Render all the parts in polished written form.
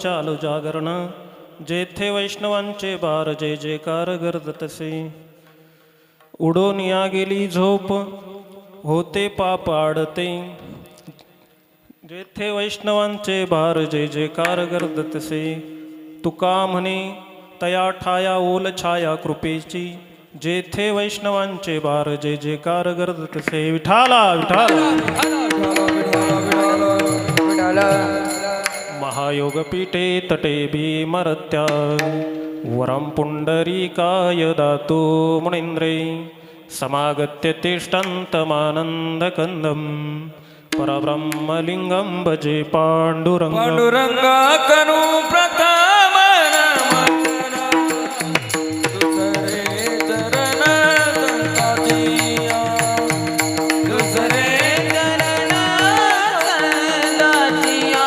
चालू जागरण जेथे वैष्णवांचे बार जय जयकार गर्जतसे. उडून या गेली झोप होते पाप आडते जेथे वैष्णवांचे भार जय जयकार गर्जतसे. तुका म्हणे तया ठाया ओल छाया कृपेची जेथे वैष्णवांचे भार जय जयकार गर्जतसे. विठाला विठाला महायोगपीठे तटे भीमरत्या वरं पुंडरीकाय दातु मुनीन्द्रे समागत्य तिष्ठन्तमानन्दकन्दं परब्रह्मलिङ्गं भजे पाण्डुरङ्गं. पांडुरंगा कनु प्रथम दुसरे चरण संताचिया दुसरे चरण संताचिया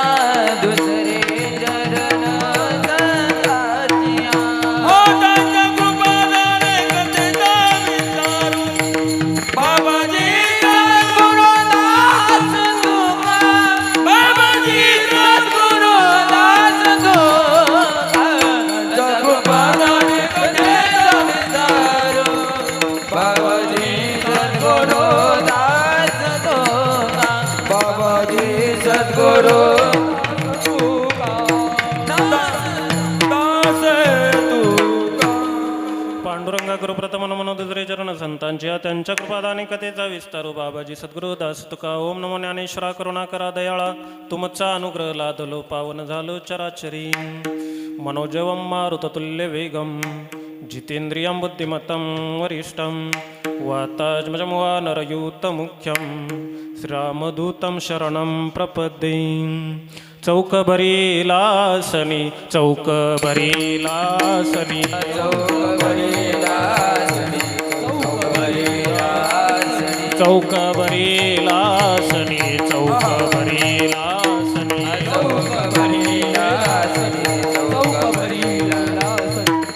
दुसरे चरण संताचिया. हो दाता कृपादाने कथेचा विचारू बाबाजी गुरुदास तुका बाबाजी गुरुदास तुका कृपादाने कथेचा विचारू बाबाजी सद्गुरुदास तुका बाबाजी सद्गुरु दास तुका. पांडुरंगा गुरुप्रथम नमो दुसरे चरण संतांच्या त्यांच्या कृपादाने कथेचा विस्तारू बाबाजी सद्गुरु दास तुका. ओम नमो ज्ञानेश्वरा करुणा करा दयाळा तुमचा अनुग्रह लादलो पावन झालो चराचरी. मनोजवं मारुततुल्य वेगं जितेंद्रियं बुद्धिमत्तं वरिष्ठं वातात्मजं वानरयूतमुख्यं श्रीरामदूतं शरणं प्रपद्ये. चौकभरीलासनी चौकभरीलासनी चौकभरीलासनी चौकभरीलासनी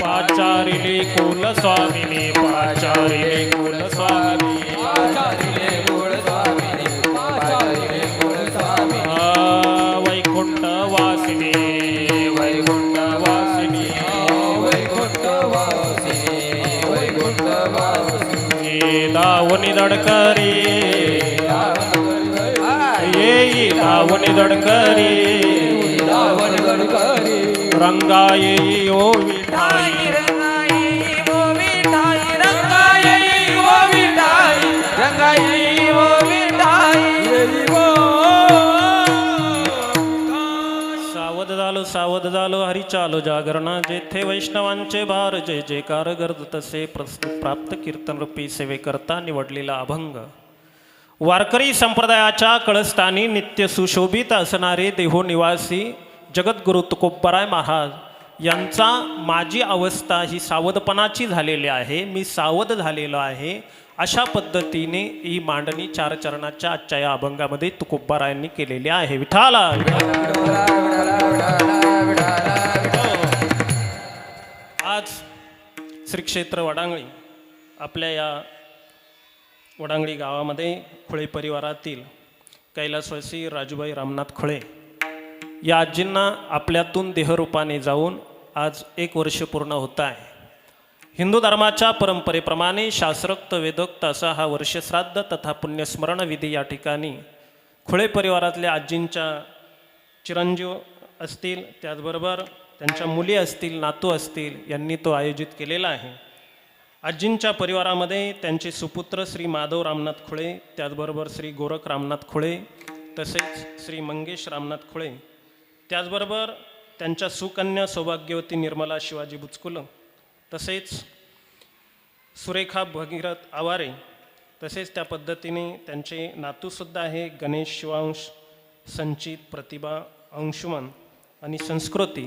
पाचारिले कुलस्वामिनी पाचारिले कुलस्वामिनी वैकुंठवासिनी वैकुंठवासिनी दावणी दडकरी येई दावणी दडकरी रंगा येई ओ विठाई सावध झालो हरी चालो जागरणा जेथे वैष्णवांचे भार जय जयकार गर्जतसे. प्राप्त कीर्तन रूपी सेवेकरता निवडलेला अभंग. वारकरी संप्रदायाच्या कळस्थानी नित्य सुशोभित असणारे देहोनिवासी जगद्गुरु तुकोबाराय महाराज यांचा माझी अवस्था ही सावधपणाची झालेली आहे. मी सावध झालेलो आहे अशा पद्धतीने ही मांडणी चार चरणाच्या आजच्या या अभंगामध्ये तुकोबारायांनी केलेली आहे. विठाला आज श्री क्षेत्र वडांगळी आपल्या या वडांगळी गावामध्ये खुळे परिवारातील कैलासवासी राजूबाई रामनाथ खुळे या आजींना आपल्यातून देहरूपाने जाऊन आज 1 वर्ष पूर्ण होत आहे. हिंदू धर्माच्या परंपरेप्रमाणे शास्त्रोक्त वेदोक्त असा हा वर्षश्राद्ध तथा पुण्यस्मरण विधी या ठिकाणी खुळे परिवारातल्या आजींच्या चिरंजीव असतील त्याचबरोबर त्यांच्या मुली असतील नातू असतील यांनी तो आयोजित केलेला आहे. आजींच्या परिवारामध्ये त्यांचे सुपुत्र श्री माधव रामनाथ खुळे त्याचबरोबर श्री गोरख रामनाथ खुळे तसेच श्री मंगेश रामनाथ खुळे त्याचबरोबर त्यांच्या सुकन्या सौभाग्यवती निर्मला शिवाजी बुचकुल तसेच सुरेखा भगीरथ आवारे तसेच त्या पद्धतीने त्यांचे नातूसुद्धा आहे गणेश शिवांश संचित प्रतिभा अंशुमन आणि संस्कृती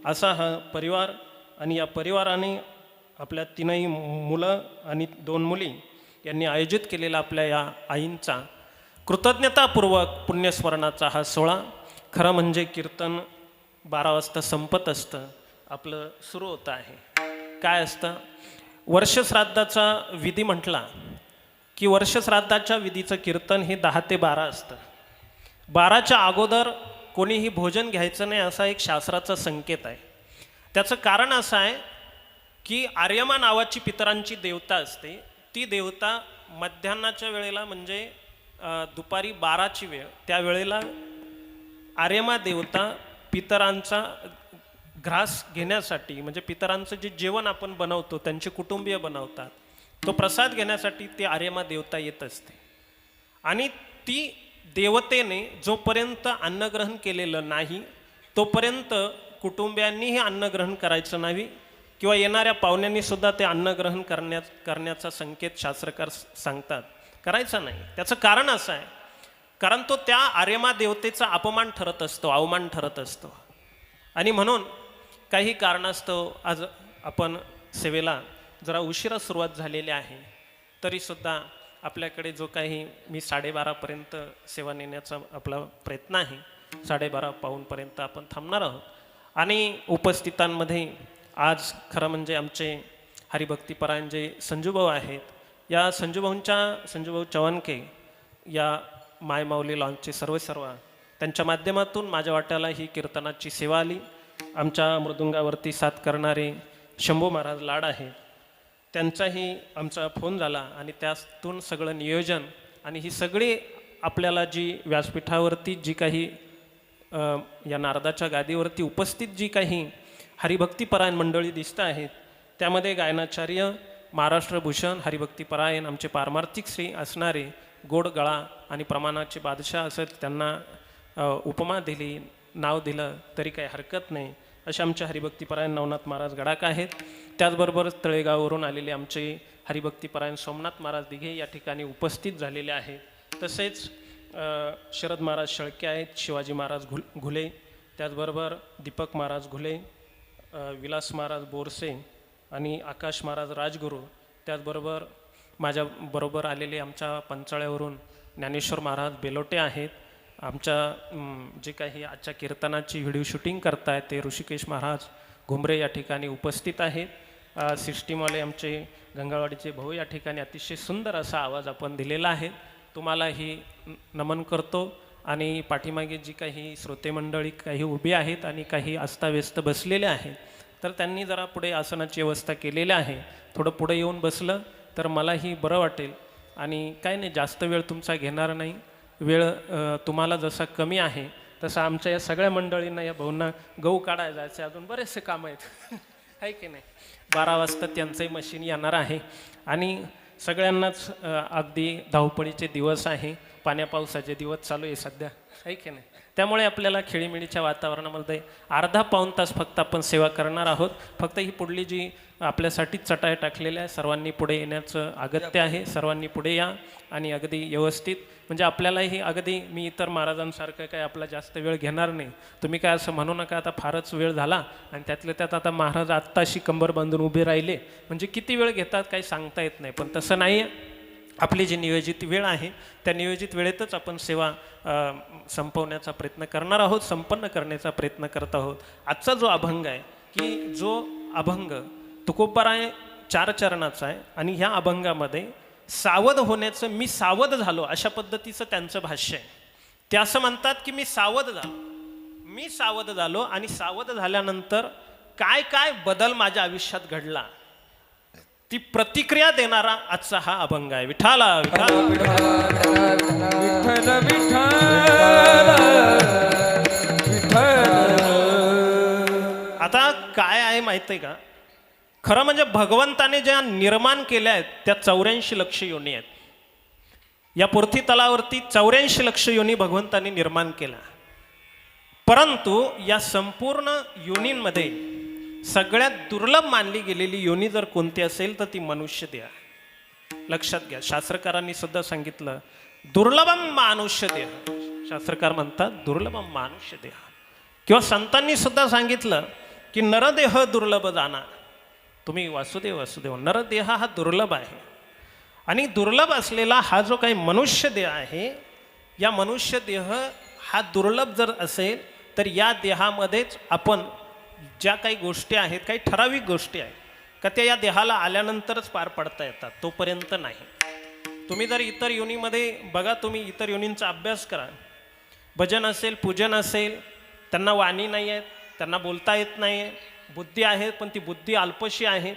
असा हा परिवार. आणि या परिवाराने आपल्या 3 मुलं आणि 2 मुली यांनी आयोजित केलेला आपल्या या आईंचा कृतज्ञतापूर्वक पुण्यस्मरणाचा हा सोहळा. खरं म्हणजे कीर्तन 12 वाजता संपत असतं आपलं सुरू होतं आहे. काय असतं वर्षश्राद्धाचा विधी म्हटला की वर्षश्राद्धाच्या विधीचं कीर्तन हे 10 ते 12 असतं. 12च्या अगोदर कोणीही भोजन घ्यायचं नाही असा एक शास्त्राचा संकेत आहे. त्याचं कारण असं आहे की आर्यमा नावाची पितरांची देवता असते. ती देवता मध्यान्नाच्या वेळेला म्हणजे दुपारी 12ची वेळ, त्या वेळेला आर्यमा देवता पितरांचा ग्रास घेण्यासाठी, म्हणजे पितरांचं जे जेवण आपण बनवतो त्यांचे कुटुंबीय बनवतात, तो प्रसाद घेण्यासाठी ती आर्यमा देवता येत असते. आणि ती देवतेने जोपर्यंत अन्नग्रहण केलेलं नाही तोपर्यंत कुटुंबियांनीही अन्नग्रहण करायचं नाही किंवा येणाऱ्या पाहुण्यांनी सुद्धा ते अन्नग्रहण करण्याचा संकेत शास्त्रकार सांगतात, करायचा नाही. त्याचं कारण असं आहे, कारण तो त्या आर्यमा देवतेचा अपमान ठरत असतो, अवमान ठरत असतो. आणि म्हणून काही कारणास्तव आज आपण सेवेला जरा उशिरा सुरुवात झालेली आहे, तरीसुद्धा आपल्याकडे जो काही मी 12:30पर्यंत सेवा नेण्याचा आपला प्रयत्न आहे, 12:30 पाऊणपर्यंत आपण थांबणार आहोत. आणि उपस्थितांमध्ये आज खरं म्हणजे आमचे हरिभक्तीपरायण जे संजूभाऊ आहेत, या संजूभाऊ चव्हाणके या मायमाऊली लॉन्चचे सर्व त्यांच्या माध्यमातून माझ्या वाट्याला ही कीर्तनाची सेवा आली. आमच्या मृदुंगावरती साथ करणारे शंभू महाराज लाड आहेत, त्यांचाही आमचा फोन झाला आणि त्यातून सगळं नियोजन आणि ही सगळी आपल्याला जी व्यासपीठावरती जी काही या नारदाच्या गादीवरती उपस्थित जी काही हरिभक्तीपरायण मंडळी दिसत आहेत, त्यामध्ये गायनाचार्य महाराष्ट्रभूषण हरिभक्तीपरायण आमचे पारमार्थिक श्री असणारे गोड गळा आणि प्रमाणाचे बादशाह असं त्यांना उपमा दिली, नाव दिलं तरी काही हरकत नाही, असे आमचे हरिभक्तीपरायण नवनाथ महाराज गडाख आहेत. त्याचबरोबर तळेगाववरून आलेले आमचे हरिभक्तीपरायण सोमनाथ महाराज दिघे या ठिकाणी उपस्थित झालेले आहेत. तसेच शरद महाराज शेळके आहेत, शिवाजी महाराज घुले, त्याचबरोबर दीपक महाराज घुले, विलास महाराज बोरसे आणि आकाश महाराज राजगुरू, त्याचबरोबर माझ्याबरोबर आलेले आमच्या पंचाळ्यावरून ज्ञानेश्वर महाराज बेलोटे आहेत. आमच्या जे काही आजच्या कीर्तनाची व्हिडिओ शूटिंग करतायत ते ऋषिकेश महाराज घुमरे या ठिकाणी उपस्थित आहेत. सिस्टीमवाले आमचे गंगावाडीचे भाऊ या ठिकाणी अतिशय सुंदर असा आवाज आपण दिलेला आहे, तुम्हालाही नमन करतो. आणि पाठीमागे जी काही श्रोतेमंडळी काही उभी आहेत आणि काही अस्ताव्यस्त बसलेले आहेत, तर त्यांनी जरा पुढे आसनाची व्यवस्था केलेली आहे, थोडं पुढे येऊन बसलं तर मलाही बरं वाटेल. आणि काय नाही, जास्त वेळ तुमचा घेणार नाही. वेळ तुम्हाला जसा कमी आहे तसं आमच्या या सगळ्या मंडळींना, या भाऊंना गहू काढायला जायचे, अजून बरेचसे कामं आहेत आहे की नाही. 12 वाजता त्यांचंही मशीन येणार आहे. आणि सगळ्यांनाच अगदी धावपळीचे दिवस आहे, पाण्या पावसाचे दिवस चालू आहे सध्या आहे की नाही. त्यामुळे आपल्याला खेळीमेळीच्या वातावरणामध्ये अर्धा पाऊण तास फक्त आपण सेवा करणार आहोत. फक्त ही पुढली जी आपल्यासाठी चटाई टाकलेल्या आहे, सर्वांनी पुढे येण्याचं अगत्य आहे. सर्वांनी पुढे या आणि अगदी व्यवस्थित, म्हणजे आपल्यालाही अगदी मी इतर महाराजांसारखं काय आपला जास्त वेळ घेणार नाही. तुम्ही काय असं म्हणू नका आता फारच वेळ झाला आणि त्यातल्या त्यात आता महाराज आत्ताशी कंबर बांधून उभे राहिले म्हणजे किती वेळ घेतात काही सांगता येत नाही. पण तसं नाही आहे, आपली जी नियोजित वेळ आहे त्या नियोजित वेळेतच आपण सेवा संपवण्याचा प्रयत्न करणार आहोत, संपन्न करण्याचा प्रयत्न करत आहोत. आजचा जो अभंग आहे की जो अभंग तुकोबाराय 4 चरणाचा आहे आणि ह्या अभंगामध्ये सावध होण्याचं, मी सावध झालो अशा पद्धतीचं त्यांचं भाष्य आहे. ते असं म्हणतात की मी सावध झालो आणि सावध झाल्यानंतर काय काय बदल माझ्या आयुष्यात घडला ती प्रतिक्रिया देणारा आजचा हा अभंग आहे. विठाला विठाला विठ्ठल विठ्ठल आता काय आहे माहित आहे का, खरं म्हणजे भगवंताने ज्या निर्माण केल्या आहेत त्या 84 लक्ष योनी आहेत. या पृथ्वी तलावरती 84 लक्ष योनी भगवंताने निर्माण केल्या. परंतु या संपूर्ण योनींमध्ये सगळ्यात दुर्लभ मानली गेलेली योनी जर कोणती असेल तर ती मनुष्य देह. लक्षात घ्या, शास्त्रकारांनी सुद्धा सांगितलं दुर्लभम मानुष्य देह. शास्त्रकार म्हणतात दुर्लभम मानुष्य देह. किंवा संतांनी सुद्धा सांगितलं की नरदेह दुर्लभ जाणार. तुम्ही वासुदेव नरदेह हा दुर्लभ आहे. आणि दुर्लभ असलेला हा जो काही मनुष्य देह आहे, या मनुष्य देह हा दुर्लभ जर असेल तर या देहामध्येच आपण ज्या काही गोष्टी आहेत, काही ठराविक गोष्टी आहेत का त्या या देहाला आल्यानंतरच पार पडता येतात, तोपर्यंत नाही. तुम्ही जर इतर योनीमध्ये बघा, तुम्ही इतर योनींचा अभ्यास करा, भजन असेल, पूजन असेल, त्यांना वाणी नाही आहेत, त्यांना बोलता येत नाही आहे, बुद्धी आहे पण ती बुद्धी अल्पशी आहे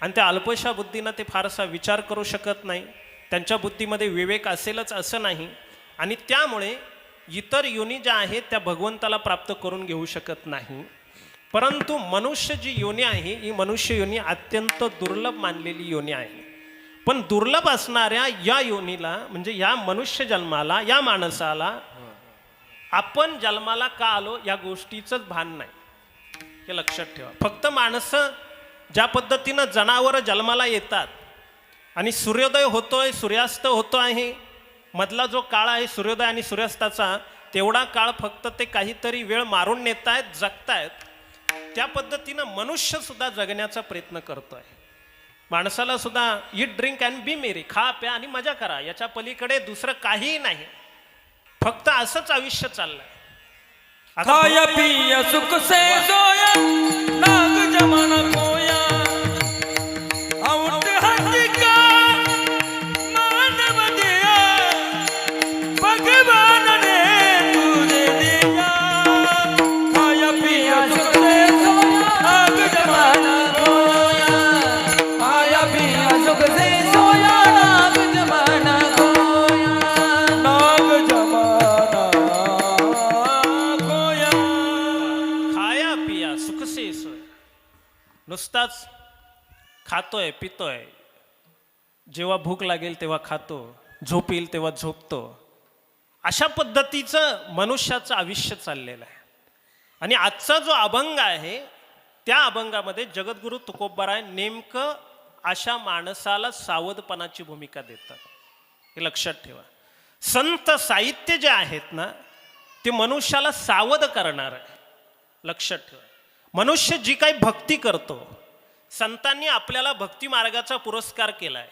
आणि त्या अल्पशा बुद्धीनं ते फारसा विचार करू शकत नाही, त्यांच्या बुद्धीमध्ये विवेक असेलच असं नाही आणि त्यामुळे इतर योनी ज्या आहेत त्या भगवंताला प्राप्त करून घेऊ शकत नाही. परंतु मनुष्य जी योनी आहे ही मनुष्य योनी अत्यंत दुर्लभ मानलेली योनी आहे. पण दुर्लभ असणाऱ्या या योनीला म्हणजे या मनुष्य जन्माला, या माणसाला आपण जन्माला का आलो या गोष्टीचंच भान नाही, हे लक्षात ठेवा. फक्त माणसं ज्या पद्धतीनं जनावरं जन्माला येतात आणि सूर्योदय होतोय, सूर्यास्त होतो आहे, मधला जो काळ आहे सूर्योदय आणि सूर्यास्ताचा तेवढा काळ फक्त ते काहीतरी वेळ मारून नेत आहेत, जगतायत, त्या पद्धतीनं मनुष्य सुद्धा जगण्याचा प्रयत्न करतोय. माणसाला सुद्धा ईट ड्रिंक अँड बी मेरी, खा प्या आणि मजा करा, याच्या पलीकडे दुसरं काहीही नाही, फक्त असंच आयुष्य चाललंय. खाया पिया सुख से सोया नाग जमाना खोया आउट हंसी का मानव दिया भगवान ने तुझे दिया. खाया पिया सुख से सोया नाग जमाना खोया खाया पिया सुख से सोया नाग जमाना खोया नाग जमाना खाया पिया सुख से सोय, नुसताच खातोय पितोय, जेव्हा भूक लागेल तेव्हा खातो, झोप येईल तेव्हा झोपतो, अशा पद्धतीचं मनुष्याचं आयुष्य चाललेलं आहे. आणि आजचा जो अभंग आहे त्या अभंगामध्ये जगद्गुरु तुकोबाराय नेमकं अशा माणसाला सावधपणाची भूमिका देतात, हे लक्षात ठेवा. संत साहित्य जे आहेत ना ते मनुष्याला सावध करणार आहे, लक्षात ठेवा. मनुष्य जी काही भक्ती करतो, संतांनी आपल्याला भक्ती मार्गाचा पुरस्कार केलाय.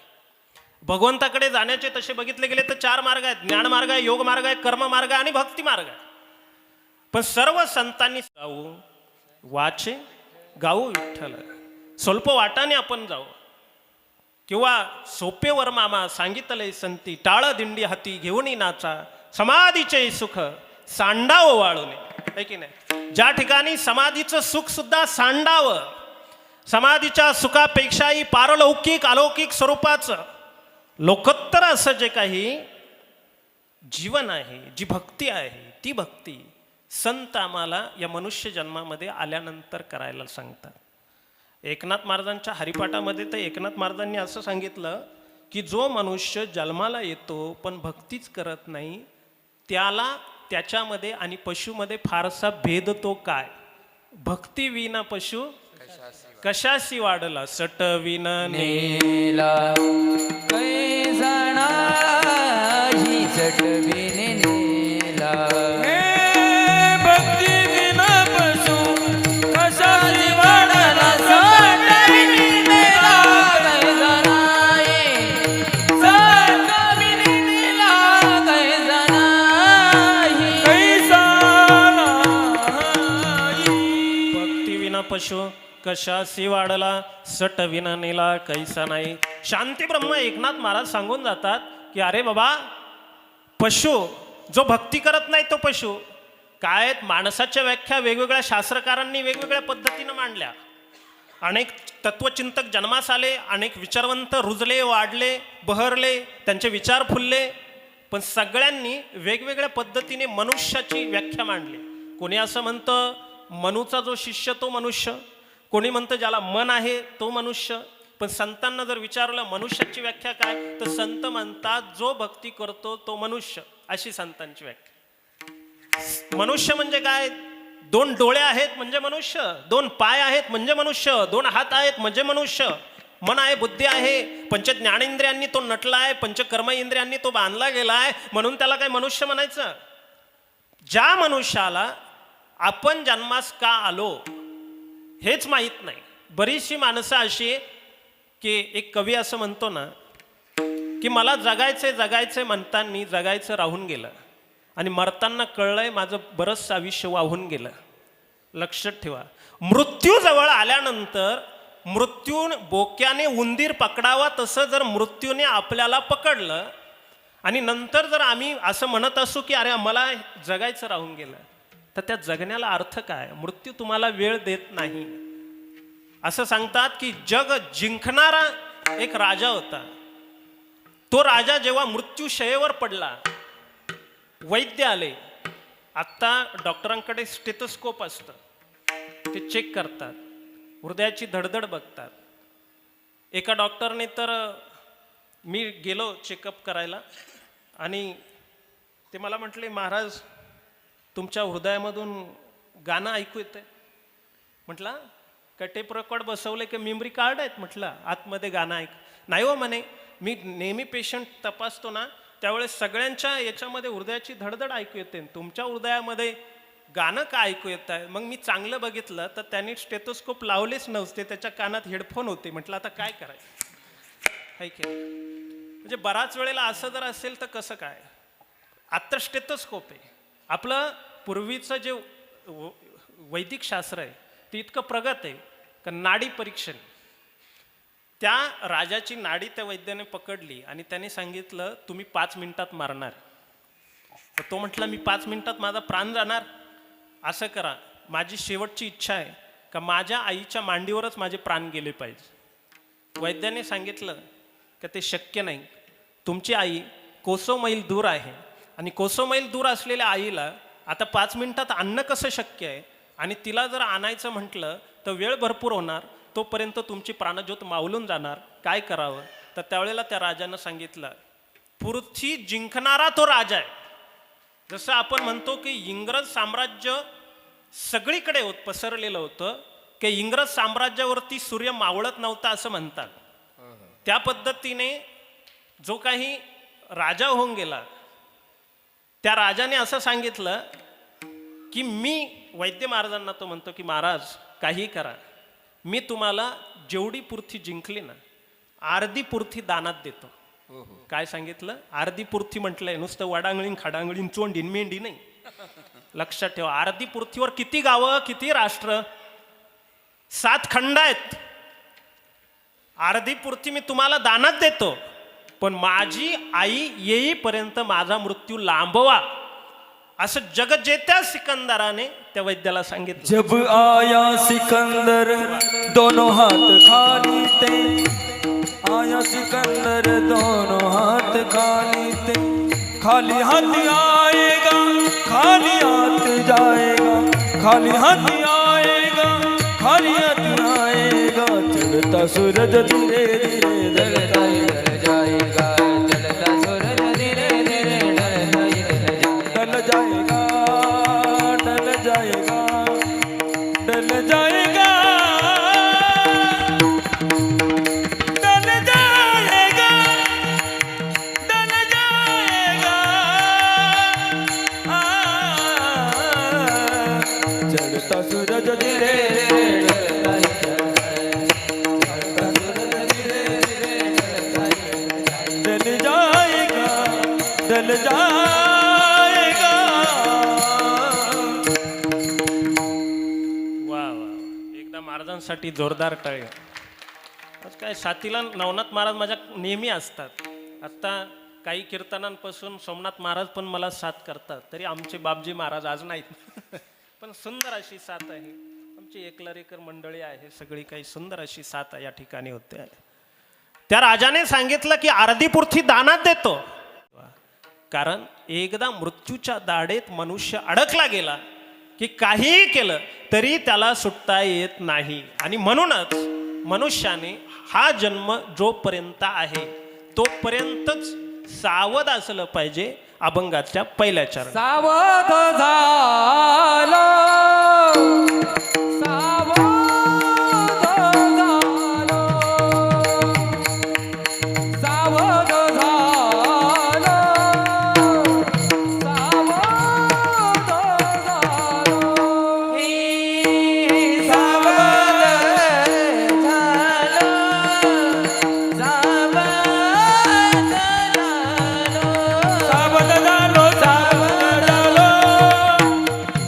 भगवंताकडे जाण्याचे तसे बघितले गेले तर 4 मार्ग आहेत, ज्ञान मार्ग आहे, योग मार्ग आहे, कर्म मार्ग आणि भक्ती मार्ग आहे. पण सर्व संतांनी गाऊ वाचे गाऊ विठ्ठल, स्वल्प वाटाने आपण जाऊ किंवा सोपेवर मामा सांगितले संती, टाळ दिंडी हाती घेऊन नाचा, समाधीचे सुख सांडावं वाळूने, आहे की नाही. ज्या ठिकाणी समाधीचं सुख सुद्धा सांडावं, समाधीच्या सुखापेक्षाही पारलौकिक अलौकिक स्वरूपाचं लोकोत्तर असं जे काही जीवन आहे, जी भक्ती आहे, ती भक्ती संत आम्हाला या मनुष्य जन्मामध्ये आल्यानंतर करायला सांगतात. एकनाथ महाराजांच्या हरिपाठामध्ये तर एकनाथ महाराजांनी असं सांगितलं की जो मनुष्य जन्माला येतो पण भक्तीच करत नाही, त्याला त्याच्यामध्ये आणि पशुमध्ये फारसा भेद तो काय. भक्ती विना पशु कशाशी वाढला, सटविन नेला कैसणा ही चटविने नेला. भक्ती विना पशु कशाची वाढला, सटविने नेला कैसणा सटविने नेला कैसणा कैसणा. भक्ती विना पशु कशाशी वाढला, सट विना नेला कैसा नाही. शांती ब्रह्म एकनाथ महाराज सांगून जातात की अरे बाबा, पशु जो भक्ती करत नाही तो पशु काय. माणसाच्या व्याख्या वेगवेगळ्या शास्त्रकारांनी वेगवेगळ्या पद्धतीनं मांडल्या. अनेक तत्वचिंतक जन्मास आले, अनेक विचारवंत रुजले, वाढले, बहरले, त्यांचे विचार फुलले, पण सगळ्यांनी वेगवेगळ्या पद्धतीने मनुष्याची व्याख्या मांडली. कोणी असं म्हणतं मनूचा जो शिष्य तो मनुष्य, कोणी म्हणतं ज्याला मन आहे तो मनुष्य. पण संतांना जर विचारलं मनुष्याची व्याख्या काय, तर संत म्हणतात जो भक्ती करतो तो मनुष्य, अशी संतांची व्याख्या. मनुष्य म्हणजे काय, 2 डोळे आहेत म्हणजे मनुष्य, 2 पाय आहेत म्हणजे मनुष्य, 2 हात आहेत म्हणजे मनुष्य, मन आहे, बुद्धी आहे, 5 ज्ञानेंद्रियांनी तो नटलाय, 5 कर्म इंद्रियांनी तो बांधला गेलाय, म्हणून त्याला काय मनुष्य म्हणायचं. ज्या मनुष्याला आपण जन्मास का आलो हेच माहीत नाही. बरीचशी माणसं अशी की एक कवी असं म्हणतो ना की मला जगायचे जगायचे म्हणताना जगायचं राहून गेलं आणि मरताना कळलंय माझं बरंचसं आयुष्य वाहून गेलं. लक्षात ठेवा, मृत्यू जवळ आल्यानंतर मृत्यू बोक्याने उंदीर पकडावा तसं जर मृत्यूने आपल्याला पकडलं आणि नंतर जर आम्ही असं म्हणत असू की अरे मला जगायचं राहून गेलं, तर त्या जगण्याला अर्थ काय? मृत्यू तुम्हाला वेळ देत नाही. असं सांगतात की जग जिंकणारा एक राजा होता. तो राजा जेव्हा मृत्यूशयेवर पडला, वैद्य आले. आत्ता डॉक्टरांकडे स्टेथोस्कोप असतं, ते चेक करतात, हृदयाची धडधड बघतात. एका डॉक्टरने तर मी गेलो चेकअप करायला आणि ते मला म्हटले, महाराज तुमच्या हृदयामधून गाणं ऐकू येतंय. म्हटलं का टेप रेकॉर्ड बसवले की मेमरी कार्ड आहेत? म्हटलं आतमध्ये गाणं ऐक. नाही हो म्हणे, मी नेहमी पेशंट तपासतो ना, त्यावेळेस सगळ्यांच्या याच्यामध्ये हृदयाची धडधड ऐकू येते, तुमच्या हृदयामध्ये गाणं का ऐकू येत आहे? मग मी चांगलं बघितलं तर त्यांनी स्टेथोस्कोप लावलेच नव्हते, त्याच्या कानात हेडफोन होते. म्हटलं आता काय करायचं? काय केलं? म्हणजे बराच वेळेला असं जर असेल तर कसं काय? आत्ता स्टेथोस्कोप आहे. आपलं पूर्वीचं जे वैदिक शास्त्र आहे ते इतकं प्रगत आहे का नाडी परीक्षण. त्या राजाची नाडी त्या वैद्याने पकडली आणि त्याने सांगितलं तुम्ही 5 मिनिटात मारणार. तर तो म्हटला मी 5 मिनिटात माझा प्राण जाणार? असं करा, माझी शेवटची इच्छा आहे का माझ्या आईच्या मांडीवरच माझे प्राण गेले पाहिजे. वैद्याने सांगितलं का ते शक्य नाही, तुमची आई कोसो मैल दूर आहे आणि कोसो मैल दूर असलेल्या आईला आता 5 मिनिटात आणणं कसं शक्य आहे? आणि तिला जर आणायचं म्हटलं तर वेळ भरपूर होणार, तोपर्यंत तुमची प्राणज्योत मावलून जाणार. काय करावं? तर त्यावेळेला त्या राजानं सांगितलं, पृथ्वी जिंकणारा तो राजा आहे. जसं आपण म्हणतो की इंग्रज साम्राज्य सगळीकडे पसरलेलं होतं, की इंग्रज साम्राज्यावरती सूर्य मावळत नव्हता असं म्हणतात. त्या पद्धतीने जो काही राजा होऊन गेला, त्या राजाने असं सांगितलं की मी वैद्य महाराजांना तो म्हणतो की महाराज काही करा, मी तुम्हाला जेवढी पृथ्वी जिंकली ना, अर्धी पृथ्वी दानात देतो. काय सांगितलं? अर्धी पृथ्वी म्हटलंय, नुसतं वडांगळीन खडांगळीन चोंडीन मेंढी नाही. लक्षात ठेवा, अर्धी पृथ्वीवर किती गावं, किती राष्ट्र, 7 खंड आहेत. अर्धी पृथ्वी मी तुम्हाला दानात देतो, पण माझी आई येईपर्यंत माझा मृत्यू लांबवा, असं जगजेत्या सिकंदराने त्या वैद्याला सांगितलं. जब आया सिकंदर दोनों हाथ खाली थे, आया सिकंदर दोनों हाथ खाली थे, खाली हाथ आएगा खाली हाथ जाएगा, खाली हाथ आएगा खाली हाथ आएगा, चढ़ता सूरज धीरे धीरे ढलता ढल जाएगा, चलता सूरज धीरे धीरे ढल जाएगा, ढल जाएगा ढल जाएगा ढल जाएगा ढल जाएगा, चढ़ता सूरज धीरे ढल जाएगा ढल जाएगा. वा वा, एकदा महाराजांसाठी जोरदार टाळ्या. आज काय साथीला नवनाथ महाराज माझ्या नेहमी असतात. आत्ता काही कीर्तनांपासून सोमनाथ महाराज पण मला साथ करतात, तरी आमचे बापजी महाराज आज नाहीत. पण सुंदर अशी साथ आहे. आमची एकलरेकर मंडळी आहे, सगळी काही सुंदर अशी साथ या ठिकाणी होते. त्या राजाने सांगितलं की अर्धी पृथ्वी दानात देतो, कारण एकदा मृत्यूच्या दाढेत मनुष्य अडकला गेला की काहीही केलं तरी त्याला सुटता येत नाही. आणि म्हणूनच मनुष्याने हा जन्म जोपर्यंत आहे तोपर्यंतच सावध असलं पाहिजे. अभंगाच्या पहिल्या चरण. सावध झालो, सावध झालो, सावध झालो, सावध झालो, हे सावध झालो, सावध झालो, सावध झालो सावध झालो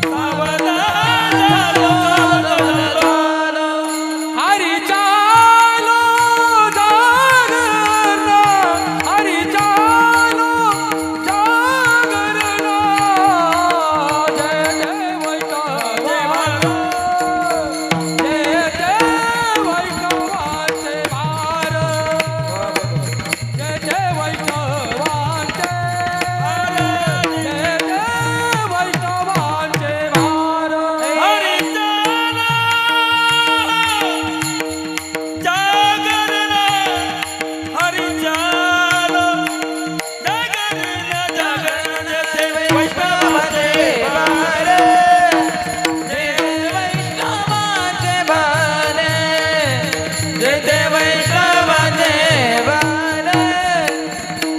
सावध जय जय वैष्णव देव रे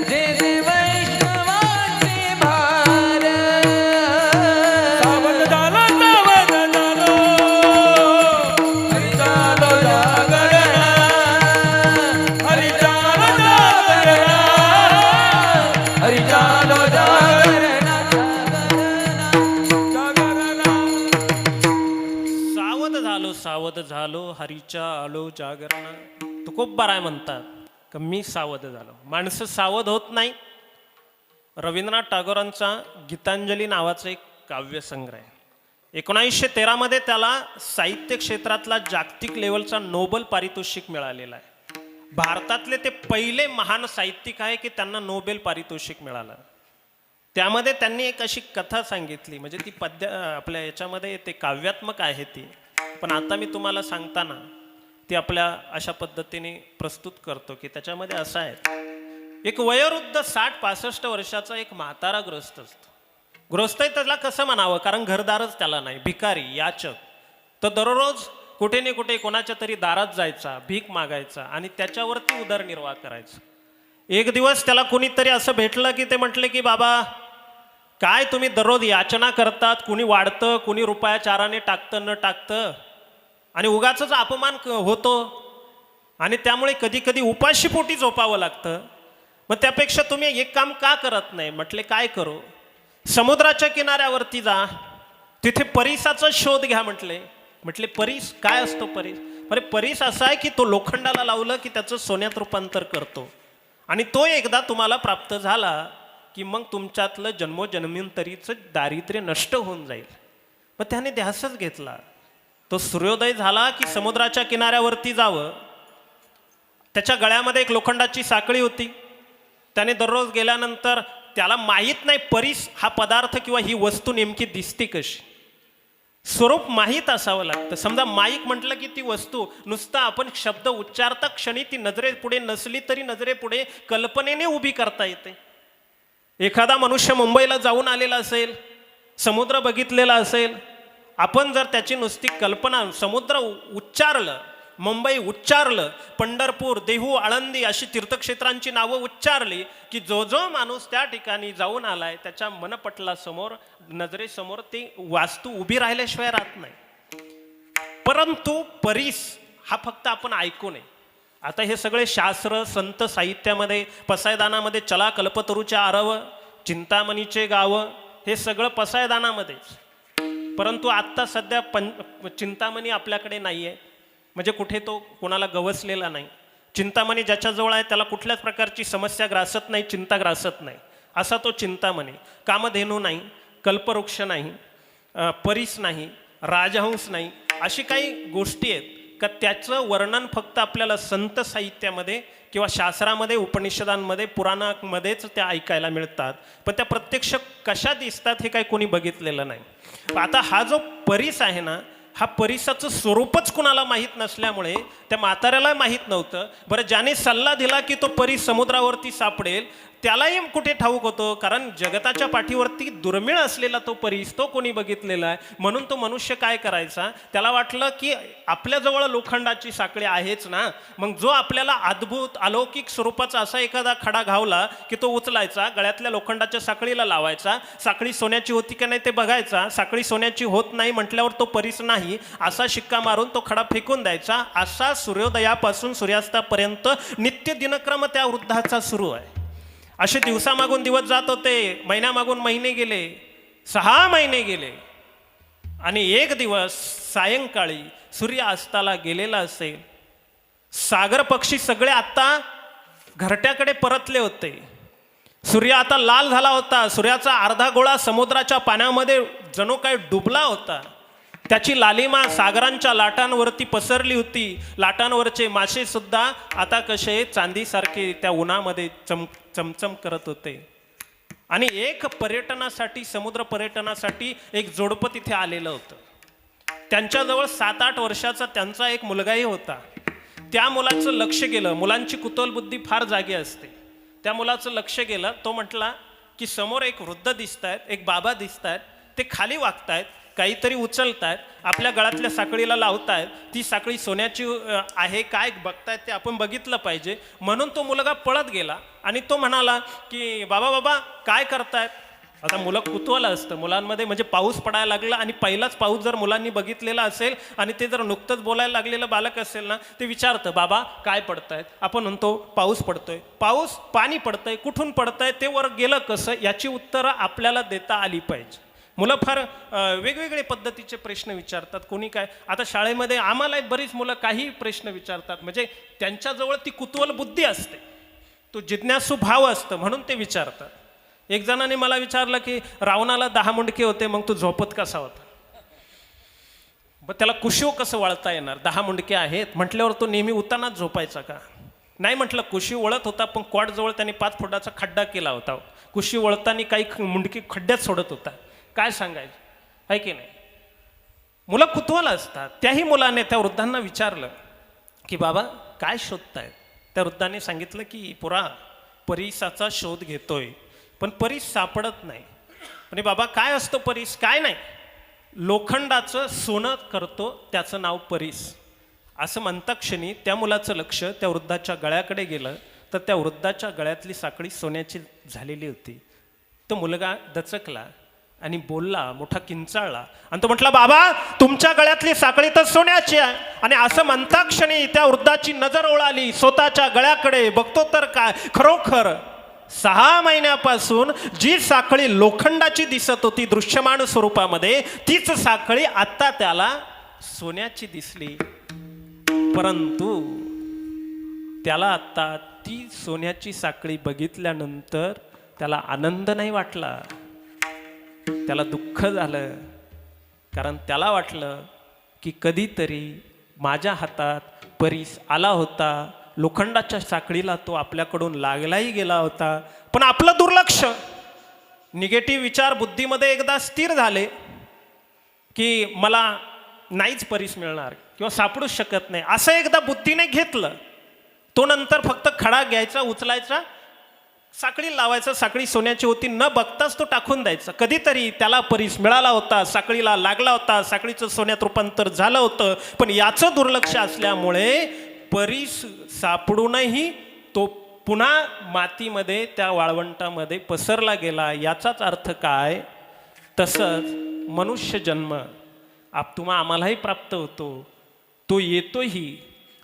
जय जय वैष्णवांची भार सावध झालो हरी चालो जागरण हरी चालो जागरण हरी चालो जागरण सावध झालो हरीच्या आलो जागरणा. तुकोबाराय म्हणतात का मी सावध झालो. माणसं सावध होत नाही. रवींद्रनाथ टागोरांचा गीतांजली नावाचा एक काव्यसंग्रह आहे. 1913 मध्ये त्याला साहित्य क्षेत्रातला जागतिक लेवलचा नोबेल पारितोषिक मिळालेला आहे. भारतातले ते पहिले महान साहित्यिक आहे की त्यांना नोबेल पारितोषिक मिळालं. त्यामध्ये त्यांनी एक अशी कथा सांगितली, म्हणजे ती पद्य आपल्या याच्यामध्ये ते काव्यात्मक आहे ती, पण आता मी तुम्हाला सांगताना ती आपल्या अशा पद्धतीने प्रस्तुत करतो की त्याच्यामध्ये असं आहे. एक वयोवृद्ध 60-65 वर्षाचा एक म्हातारा ग्रस्त असतो. ग्रस्त आहे त्याला कसं म्हणावं, कारण घरदारच त्याला नाही, भिकारी याचक. तो दररोज कुठे ना कुठे कोणाच्या तरी दारात जायचा, भीक मागायचा आणि त्याच्यावरती उदरनिर्वाह करायचा. एक दिवस त्याला कोणीतरी असं भेटलं की ते म्हटले की बाबा काय तुम्ही दररोज याचना करतात, कुणी वाढतं कुणी रुपया चाराने टाकतं न टाकतं आणि उगाचच अपमान होतो आणि त्यामुळे कधी कधी उपाशीपोटी झोपावं लागतं. मग त्यापेक्षा तुम्ही एक काम का करत नाही. म्हटले काय करू. समुद्राच्या किनाऱ्यावरती जा, तिथे परीसाचा शोध घ्या. म्हटले परीस काय असतो परीस. अरे परीस असा आहे की तो लोखंडाला लावलं की त्याचं सोन्यात रूपांतर करतो आणि तो एकदा तुम्हाला प्राप्त झाला की मग तुमच्यातलं जन्मोजन्मींतरीचं दारिद्र्य नष्ट होऊन जाईल. मग त्याने ध्यासच घेतला. तो सूर्योदय झाला की समुद्राच्या किनाऱ्यावरती जावं. त्याच्या गळ्यामध्ये एक लोखंडाची साखळी होती. त्याने दररोज गेल्यानंतर त्याला माहीत नाही परीस हा पदार्थ किंवा ही वस्तू नेमकी दिसते कशी. स्वरूप माहीत असावं लागतं. समजा माईक म्हटलं की ती वस्तू नुसता आपण शब्द उच्चारता क्षणी ती नजरेपुढे नसली तरी नजरेपुढे कल्पनेने उभी करता येते. एखादा मनुष्य मुंबईला जाऊन आलेला असेल, समुद्र बघितलेला असेल, आपण जर त्याची नुसती कल्पना, समुद्र उच्चारलं, मुंबई उच्चारलं, पंढरपूर, देहू, आळंदी अशी तीर्थक्षेत्रांची नावं उच्चारली की जो जो माणूस त्या ठिकाणी जाऊन आलाय त्याच्या मनपटलासमोर नजरेसमोर ती वास्तू उभी राहिल्याशिवाय राहत नाही. परंतु परीस हा फक्त आपण ऐकू नये. आता हे सगळे शास्त्र संत साहित्यामध्ये पसायदानामध्ये चला कल्पतरूच्या आरव, चिंतामणीचे गावं, हे सगळं पसायदानामध्येच. परंतु आत्ता सध्या चिंतामणी आपल्याकडे नाही आहे, म्हणजे कुठे तो कोणाला गवसलेला नाही. चिंतामणी ज्याच्याजवळ आहे त्याला कुठल्याच प्रकारची समस्या ग्रासत नाही, चिंता ग्रासत नाही, असा तो चिंतामणी. कामधेनू नाही, कल्पवृक्ष नाही, परीस नाही, राजहंस नाही, अशी काही गोष्टी आहेत का त्याचं वर्णन फक्त आपल्याला संत साहित्यामध्ये किंवा शास्त्रामध्ये, उपनिषदांमध्ये, पुराणामध्येच त्या ऐकायला मिळतात. पण त्या प्रत्यक्ष कशा दिसतात हे काही कोणी बघितलेलं नाही. आता हा जो परीस आहे ना, हा परीसाचं स्वरूपच कुणाला माहीत नसल्यामुळे त्या म्हाताऱ्याला माहीत नव्हतं. बरं, ज्याने सल्ला दिला की तो परीस समुद्रावरती सापडेल त्यालाही कुठे ठाऊक होतो, कारण जगताच्या पाठीवरती दुर्मिळ असलेला तो परीस तो कोणी बघितलेला आहे. म्हणून तो मनुष्य काय करायचा, त्याला वाटलं की आपल्याजवळ लोखंडाची साखळी आहेच ना, मग जो आपल्याला अद्भुत अलौकिक स्वरूपाचा असा एखादा खडा घावला की तो उचलायचा, गळ्यातल्या लोखंडाच्या साखळीला लावायचा, साखळी सोन्याची होती की नाही ते बघायचा, साखळी सोन्याची होत नाही म्हटल्यावर तो परीस नाही असा शिक्का मारून तो खडा फेकून द्यायचा. असा सूर्योदयापासून सूर्यास्तापर्यंत नित्य दिनक्रम त्या वृद्धाचा सुरू आहे. असे दिवसामागून दिवस जात होते, महिन्यामागून महिने गेले, 6 महिने गेले आणि एक दिवस सायंकाळी सूर्य अस्ताला गेलेला असेल. सागर पक्षी सगळे आता घरट्याकडे परतले होते. सूर्य आता लाल झाला होता. सूर्याचा अर्धा गोळा समुद्राच्या पाण्यामध्ये जणू काय डुबला होता. त्याची लालिमा सागरांच्या लाटांवरती पसरली होती. लाटांवरचे मासे सुद्धा आता कसे चांदीसारखे त्या उन्हामध्ये चमचम करत होते. आणि एक पर्यटनासाठी, समुद्र पर्यटनासाठी एक जोडपं तिथे आलेलं होतं. त्यांच्याजवळ 7-8 वर्षाचा त्यांचा एक मुलगाही होता. त्या मुलाचं लक्ष गेलं. मुलांची कुतूहलबुद्धी फार जागी असते. त्या मुलाचं लक्ष गेलं. तो म्हटला की समोर एक वृद्ध दिसत आहेत, एक बाबा दिसत आहेत, ते खाली वागतायत. काहीतरी उचलतायत, आपल्या गळ्यातल्या साखळीला लावतायत, ती साखळी सोन्याची आहे काय बघतायत ते आपण बघितलं पाहिजे. म्हणून तो मुलगा पळत गेला आणि तो म्हणाला की बाबा बाबा काय करतायत. आता मुलं कुतूहल असतं मुलांमध्ये, म्हणजे पाऊस पडायला लागला आणि पहिलाच पाऊस जर मुलांनी बघितलेला असेल आणि ते जर नुकतंच बोलायला लागलेलं बालक असेल ना, ते विचारतं बाबा काय पडतायत. आपण म्हणतो पाऊस पडतोय. पाऊस पाणी पडतंय, कुठून पडतंय, ते वर गेलं कसं, याची उत्तरं आपल्याला देता आली पाहिजे. मुलं फार वेगवेगळे पद्धतीचे प्रश्न विचारतात. कोणी काय, आता शाळेमध्ये आम्हाला बरीच मुलं काही प्रश्न विचारतात, म्हणजे त्यांच्याजवळ ती कुतूहल बुद्धी असते, तो जिज्ञासू भाव असतं म्हणून ते विचारतात. एक जणाने मला विचारलं की रावणाला 10 मुंडके होते, मग तो झोपत कसा होता. मग त्याला कुशीव कसं वळता येणार, 10 मुंडके आहेत म्हटल्यावर तो नेहमी उतानाच झोपायचा का. नाही म्हटलं, कुशीव वळत होता पण क्वाडजवळ त्याने 5 फुटाचा खड्डा केला होता. कुशीव वळताना काही मुंडके खड्ड्यात सोडत होता. काय सांगायचं आहे की नाही. मुलं कुतूहल असतात. त्याही मुलाने त्या वृद्धांना विचारलं की बाबा काय शोधतायत. त्या वृद्धाने सांगितलं की पुरा परिसाचा शोध घेतोय पण परीस सापडत नाही. म्हणजे बाबा काय असतो परीस. काय नाही, लोखंडाचं सोनं करतो त्याचं नाव परीस. असं म्हणता क्षणी त्या मुलाचं लक्ष त्या वृद्धाच्या गळ्याकडे गेलं तर त्या वृद्धाच्या गळ्यातली साखळी सोन्याची झालेली होती. तो मुलगा दचकला आणि बोलला, मोठा किंचाळला आणि तो म्हटला बाबा तुमच्या गळ्यातली साखळी तर सोन्याची आहे. आणि असं म्हणता क्षणी त्या वृद्धाची नजर ओळाली स्वतःच्या गळ्याकडे. बघतो तर काय, खरोखर 6 महिन्यापासून जी साखळी लोखंडाची दिसत होती दृश्यमान स्वरूपामध्ये, तीच साखळी आता त्याला सोन्याची दिसली. परंतु त्याला आता ती सोन्याची साखळी बघितल्यानंतर त्याला आनंद नाही वाटला, त्याला दुःख झालं. कारण त्याला वाटलं की कधीतरी माझ्या हातात परीस आला होता, लोखंडाच्या साखळीला तो आपल्याकडून लागलाही गेला होता, पण आपलं दुर्लक्ष, निगेटिव्ह विचार बुद्धीमध्ये एकदा स्थिर झाले की मला नाहीच परीस मिळणार किंवा सापडूच शकत नाही, असं एकदा बुद्धीने घेतलं. तो नंतर फक्त खडा घ्यायचा, उचलायचा, साखळी लावायचं, साखळी सोन्याची होती न बघताच तो टाकून द्यायचा. कधीतरी त्याला परीस मिळाला होता, साखळीला लागला होता, साखळीचं सोन्यात रूपांतर झालं होतं, पण याचं दुर्लक्ष असल्यामुळे परीस सापडूनही तो पुन्हा मातीमध्ये त्या वाळवंटामध्ये पसरला गेला. याचाच अर्थ काय, तसंच मनुष्य जन्म आम्हालाही प्राप्त होतो, तो येतोही,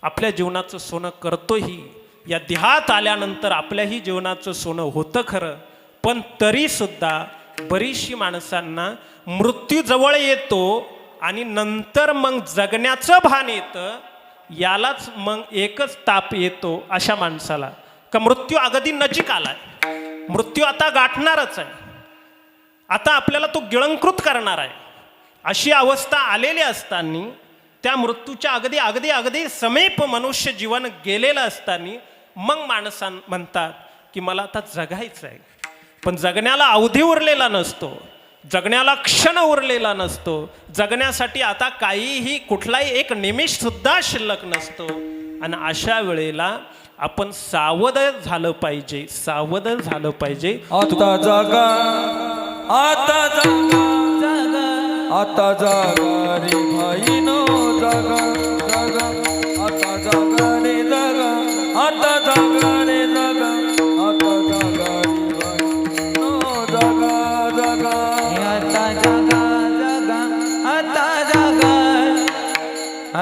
आपल्या जीवनाचं सोनं करतोही. या देहात आल्यानंतर आपल्याही जीवनाचं सोनं होतं खरं, पण तरीसुद्धा बरीचशी माणसांना मृत्यू जवळ येतो आणि नंतर मग जगण्याचं भान येतं. यालाच मग एकच ताप येतो अशा माणसाला का मृत्यू अगदी नजीक आलाय, मृत्यू आता गाठणारच आहे, आता आपल्याला तो गिळंकृत करणार आहे. अशी अवस्था आलेली असताना, त्या मृत्यूच्या अगदी अगदी अगदी समीप मनुष्य जीवन गेलेलं असताना मग माणसां म्हणतात की मला आता जगायचं आहे. पण जगण्याला अवधी उरलेला नसतो, जगण्याला क्षण उरलेला नसतो, जगण्यासाठी आता काहीही कुठलाही एक निमिष सुद्धा शिल्लक नसतो. आणि अशा वेळेला आपण सावध झालं पाहिजे, सावध झालं पाहिजे. आता जागा, आता जागा, आता जागा रे भाईनो, जागा जागा, आता जागा रे जागा, आता जागा रे जागा, आता जागा रे भाईनो, जागा जागा, आता जागा जागा, आता जागा,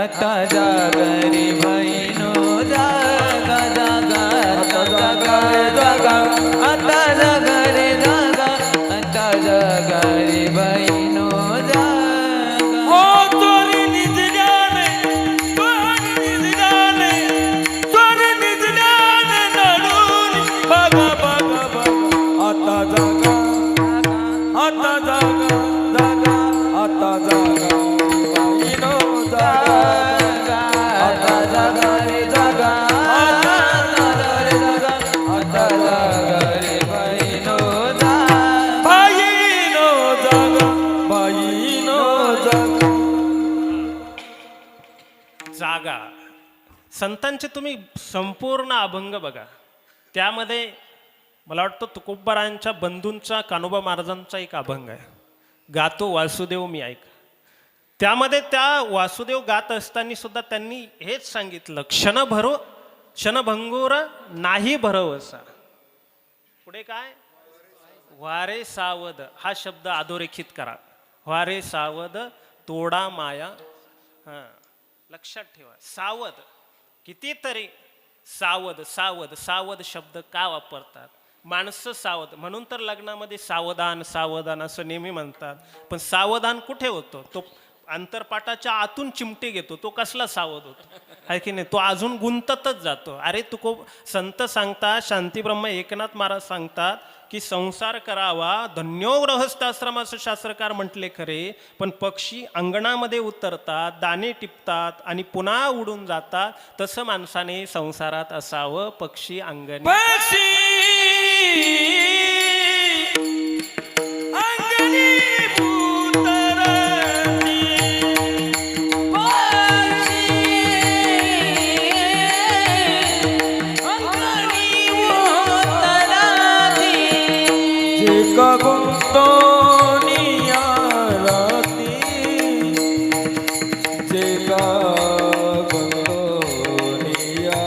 आता जागा रे बहिणो, जागा जागा, आता जागा रे जागा, आता जागा रे जागा, आता जागा रे बहिणो, जागा. ओ तोरी निज जाने, तोरी निज जाने, तोरी निज जाने नडून बघा बघा बघा. आता जागा, आता जागा जागा, आता जागा बाईनो, जागा आता जागा रे जागा, आता जागा रे जागा, आता जागा रे बहिणो, जागा. बाईनो, जागा बाईनो, जागा. जागा, संतांचे तुम्ही संपूर्ण अभंग बघा, त्यामध्ये मला वाटतं तुकोबारायांच्या बंधूंचा कान्होबा महाराजांचा एक अभंग आहे, गातो वासुदेव मी ऐक. त्यामध्ये त्या वासुदेव गात असताना सुद्धा त्यांनी हेच सांगितलं, क्षणभंगुर नाही भरवसा. पुढे काय, वारे सावध हा शब्द अधोरेखित करा. वारे सावध तोडा माया. हा, लक्षात ठेवा. सावध, कितीतरी सावध सावध सावध शब्द का वापरतात? माणसं सावध म्हणून तर लग्नामध्ये सावधान सावधान असं नेहमी म्हणतात. पण सावधान कुठे होतो? तो अंतरपाटाच्या आतून चिमटे घेतो, तो कसला सावध होतो? आहे की नाही? तो अजून गुंततच जातो. अरे संत सांगतात, शांतीब्रह्म एकनाथ महाराज सांगतात की संसार करावा धन्यो गृहस्थाश्रम असं शास्त्रकार म्हटले खरे, पण पक्षी अंगणामध्ये उतरतात, दाणे टिपतात आणि पुन्हा उडून जातात. तसं माणसाने संसारात असावं, पक्षी अंगणी. पक्षी अंगणी गुंतोनिया राती, जे का गुंतोनिया राती, जे का गुंतोनिया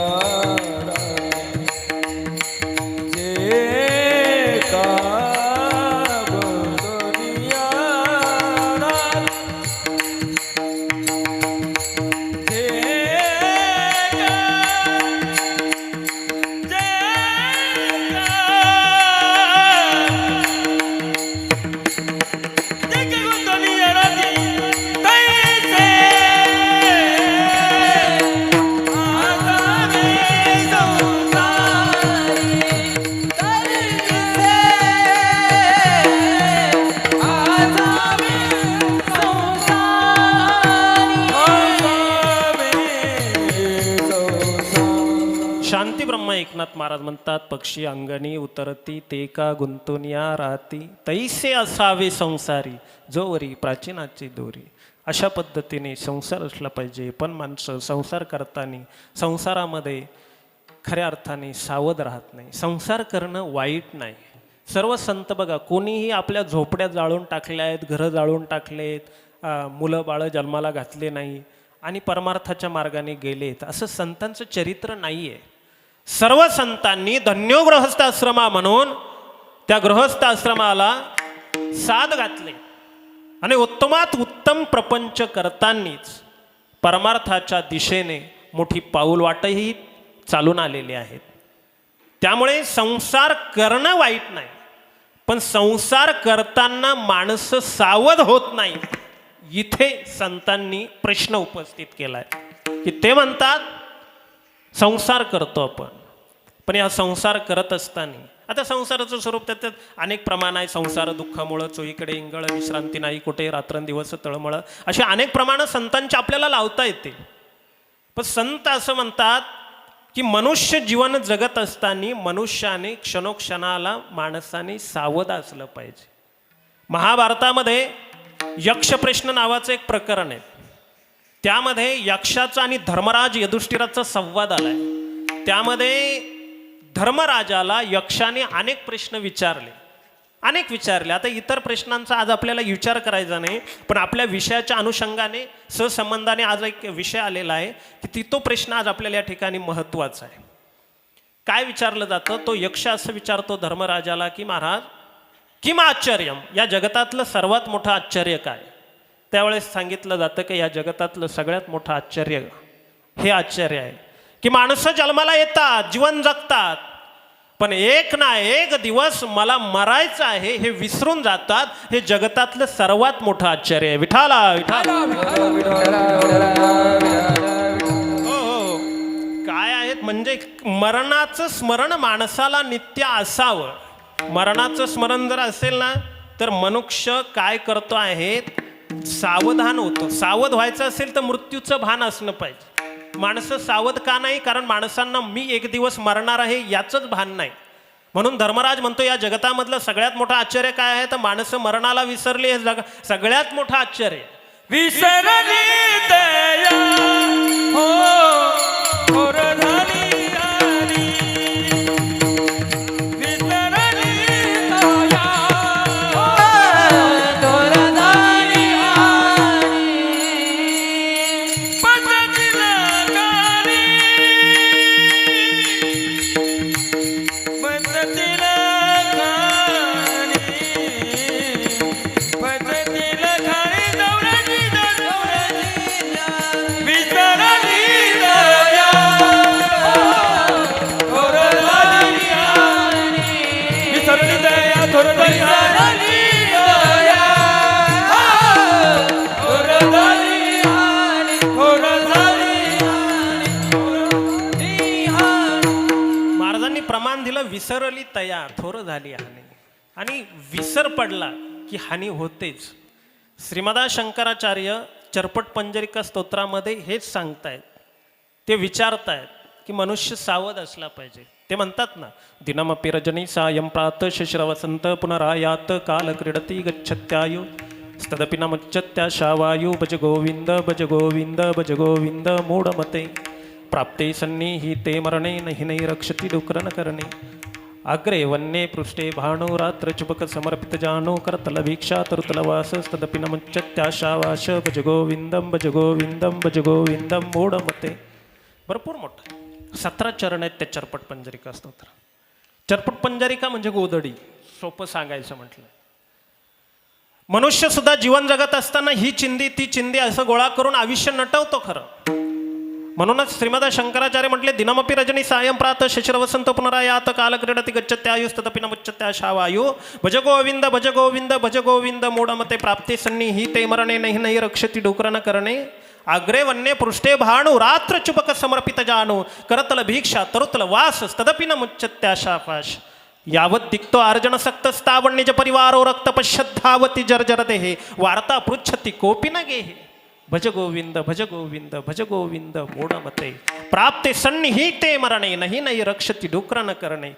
शांती ब्रह्म एकनाथ महाराज म्हणतात, पक्षी अंगणी उतरती, ते का गुंतुनिया राहती, तैसे असावे संसारी, जोवरी प्राचीनाची दोरी. अशा पद्धतीने संसार असला पाहिजे. पण माणसं संसार करताना संसारामध्ये खऱ्या अर्थाने सावध राहत नाही. संसार करणं वाईट नाही. सर्व संत बघा, कोणीही आपल्या झोपड्या जाळून टाकल्या आहेत, घरं जाळून टाकलेत, मुलं बाळं जन्माला घातले नाही आणि परमार्थाच्या मार्गाने गेलेत, असं संतांचं चरित्र नाही आहे. सर्व संतांनी धन्यो गृहस्थाश्रमा म्हणून त्या गृहस्थाश्रमाला साथ घातले आणि उत्तमात उत्तम प्रपंच करतानीच परमार्थाच्या दिशेने मोठी पाऊल वाटही चालून आलेली आहेत. त्यामुळे संसार करणं वाईट नाही, पण संसार करताना माणसं सावध होत नाही. इथे संतांनी प्रश्न उपस्थित केलाय की ते म्हणतात संसार करतो आपण, पण या संसार करत असताना आता संसाराचं स्वरूप त्यात अनेक प्रमाण आहे. संसार दुःखामुळं, चोहीकडे इंगळ, विश्रांती नाही कुठे, रात्रंदिवस तळमळ, असे अनेक प्रमाणं संतांची आपल्याला लावता येते. पण संत असं म्हणतात की मनुष्य जीवन जगत असताना मनुष्याने क्षणोक्षणाला माणसाने सावध असलं पाहिजे. महाभारतामध्ये यक्ष प्रश्न नावाचं एक प्रकरण आहे. त्यामध्ये यक्षाचा आणि धर्मराज युधिष्ठिराचा संवाद आलाय. त्यामध्ये धर्मराजाला यक्षाने अनेक प्रश्न विचारले. आता इतर प्रश्नांचा आज आपल्याला विचार करायचा नाही, पण आपल्या विषयाच्या अनुषंगाने सहसंबंधाने आज एक विषय आलेला आहे की तो प्रश्न आज आपल्याला या ठिकाणी महत्त्वाचा आहे. काय विचारलं जातं? तो यक्ष असं विचारतो धर्मराजाला की महाराज, किम आश्चर्यम, या जगतातलं सर्वात मोठं आश्चर्य काय? त्यावेळेस सांगितलं जातं की या जगतातलं सगळ्यात मोठं आश्चर्य हे आश्चर्य आहे की माणसं जन्माला येतात, जीवन जगतात, पण एक ना एक दिवस मला मरायचं आहे हे विसरून जातात. हे जगतातलं सर्वात मोठं आश्चर्य आहे. विठाला विठाला. हो, काय आहेत म्हणजे मरणाचं स्मरण माणसाला नित्य असावं. मरणाचं स्मरण जर असेल ना तर मनुष्य काय करतो आहे, सावधान होतो. सावध व्हायचं असेल तर मृत्यूचं भान असणं पाहिजे. माणसं सावध का नाही? कारण माणसांना मी एक दिवस मरणार आहे याचंच भान नाही. म्हणून धर्मराज म्हणतो या जगतामधलं सगळ्यात मोठं आश्चर्य काय आहे तर माणसं मरणाला विसरली हे सगळ्यात मोठं आश्चर्य. विसरली दया हो झाली आली, विसरली दया थोर झाली आली, विसरली तया थोर झाली हानी. आणि विसर पडला की हानी होतेच. श्रीमदा शंकराचार्य चरपट पंजरिका स्तोत्रामध्ये हेच सांगतायत. ते विचारतायत की मनुष्य सावध असला पाहिजे. ते म्हणतात ना, दिनमपि रजनी सायं प्रात शिशिरवसंत पुनरायात काल क्रीडती गच्छत्यायु तदपि न मुच्यत्याशावायु भज गोविंद भज गोविंद भज गोविंद मूढमते प्राप्ते सन्निहिते मरणे नहि नै रक्षति डुक्रन करणे अग्रे वन्ये पृष्ठे भानो रात्र चुपक समर्पित जानो करतल भिक्षा तरुतलवास तदपि न मुच्यत्याशावाश भज गोविंदम भज गोविंदम भज गोविंदम मूढमते. भरपूर मोठं 17 चरण आहेत त्या चरपट पंजरिका स्तोत्र. चरपट पंजरिका म्हणजे गोधडी, सोपं सांगायचं म्हटलं. मनुष्य सुद्धा जीवन जगत असताना ही चिंदी ती चिंदी असं गोळा करून आयुष्य नटवतो खरं. म्हणूनच श्रीमद शंकराचार्य म्हटले, दिनमपि रजनी सायं प्रात शिशिरवसंत पुनरायात काल क्रीडती गच्छत्यायुस्तदपि न मुच्यत्याशावायु भज गोविंद भज गोविंद भज गोविंद मूढमते प्राप्ते सन्निहिते मरणे नहि नहि रक्षति डुक्रन करणे अग्रे वन्ये पृष्ठे भाणु रात्र चुपक समर्पित जानो करतल भिक्षा तरुतल वास तदपि न मुच्यत्याशापाश यावत दिक्तो अर्जन सक्त स्थावण्यज परिवारो रक्त पश्यद्धावती जर्जरते हे वार्ता पृच्छति कोपि न गेहे भज गोविंद भज गोविंद भज गोविंद मूढमते प्राप्ते सन्निहिते मरणे नहि नहि रक्षति डुक्रन करणे.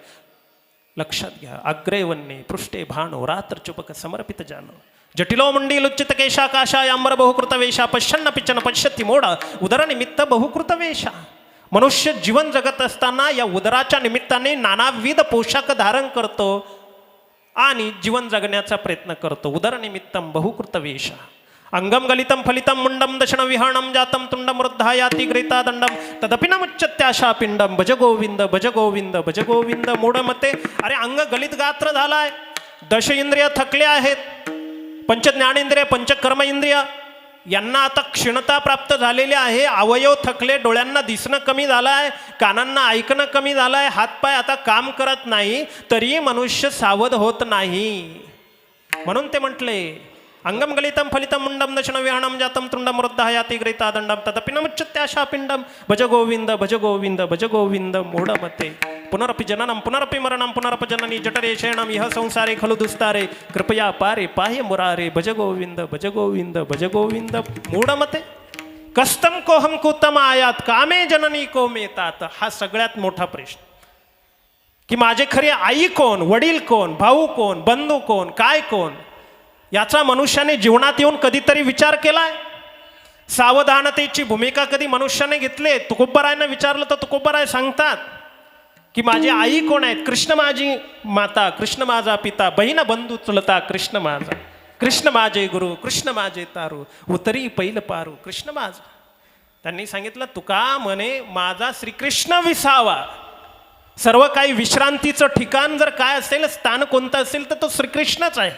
लक्षात घ्या. अग्रे वन्ये पृष्ठे भाणो रात्र चुपक समर्पित जानो जटिलो मुंडी लुच्चित केशा काशायांबर बहुकृत वेशा पश्यन्न पिचन पश्यती मोडा उदरनिमित्त बहुकृत वेशा. मनुष्य जीवन जगत असताना या उदराच्या निमित्ताने नानाविध पोशाख धारण करतो आणि जीवन जगण्याचा प्रयत्न करतो. उदरनिमित्तम बहुकृत वेशा अंगम गलितम फलितम मुंडम दशण विहरणम जातम तुंडम वृद्धायाति ग्रेता दंडम तदपि न मुच्यत्याशा पिंडम भज गोविंद भज गोविंद भज गोविंद मूढमते. अरे अंग गलित गात्र झालाय, दश इंद्रिय थकले आहेत, पंच ज्ञानेंद्रिय पंचकर्म इंद्रिय यांना आता क्षीणता प्राप्त झालेली आहे. अवयव थकले, डोळ्यांना दिसणं कमी झालं आहे, कानांना ऐकणं कमी झालं आहे, हातपाय आता काम करत नाही, तरी मनुष्य सावध होत नाही. म्हणून ते म्हटले, अंगम गलितम फलितम मुंडम दशण विहरणम जातम तुंडम वृद्धायाति ग्रेता दंडम तदपि न मुच्यत्याशा पिंडम भज गोविंद भज गोविंद भज गोविंद मूढमते पुनरपि जननम पुनरपि मरणम पुनरपि जननी जठरे शयनम इह संसारे खलु दुस्तारे कृपया पारे पाह्य मुरारे भज गोविंद भज गोविंद भज गोविंद मूढमते. कस्तम कोहम कुतम आयात कामे जननी को मेतात. हा सगळ्यात मोठा प्रश्न की माझे खरे आई कोण, वडील कोण, भाऊ कोण, बंधू कोण, काय कोण, याचा मनुष्याने जीवनात येऊन कधीतरी विचार केलाय? सावधानतेची भूमिका कधी मनुष्याने घेतली? तुकोबारायांना विचारलं तर तुकोबाराय सांगतात की माझी आई कोण आहेत? कृष्ण माझी माता, कृष्ण माझा पिता, बहीण बंधू चुलता, कृष्ण माझा, कृष्ण माझे गुरु, कृष्ण माझे तारू, उतरी पैल पारू, कृष्ण माझा. त्यांनी सांगितलं, तुका म्हणे माझा श्रीकृष्ण विसावा. सर्व काही विश्रांतीचं ठिकाण जर काय असेल, स्थान कोणतं असेल तर तो श्रीकृष्णच आहे.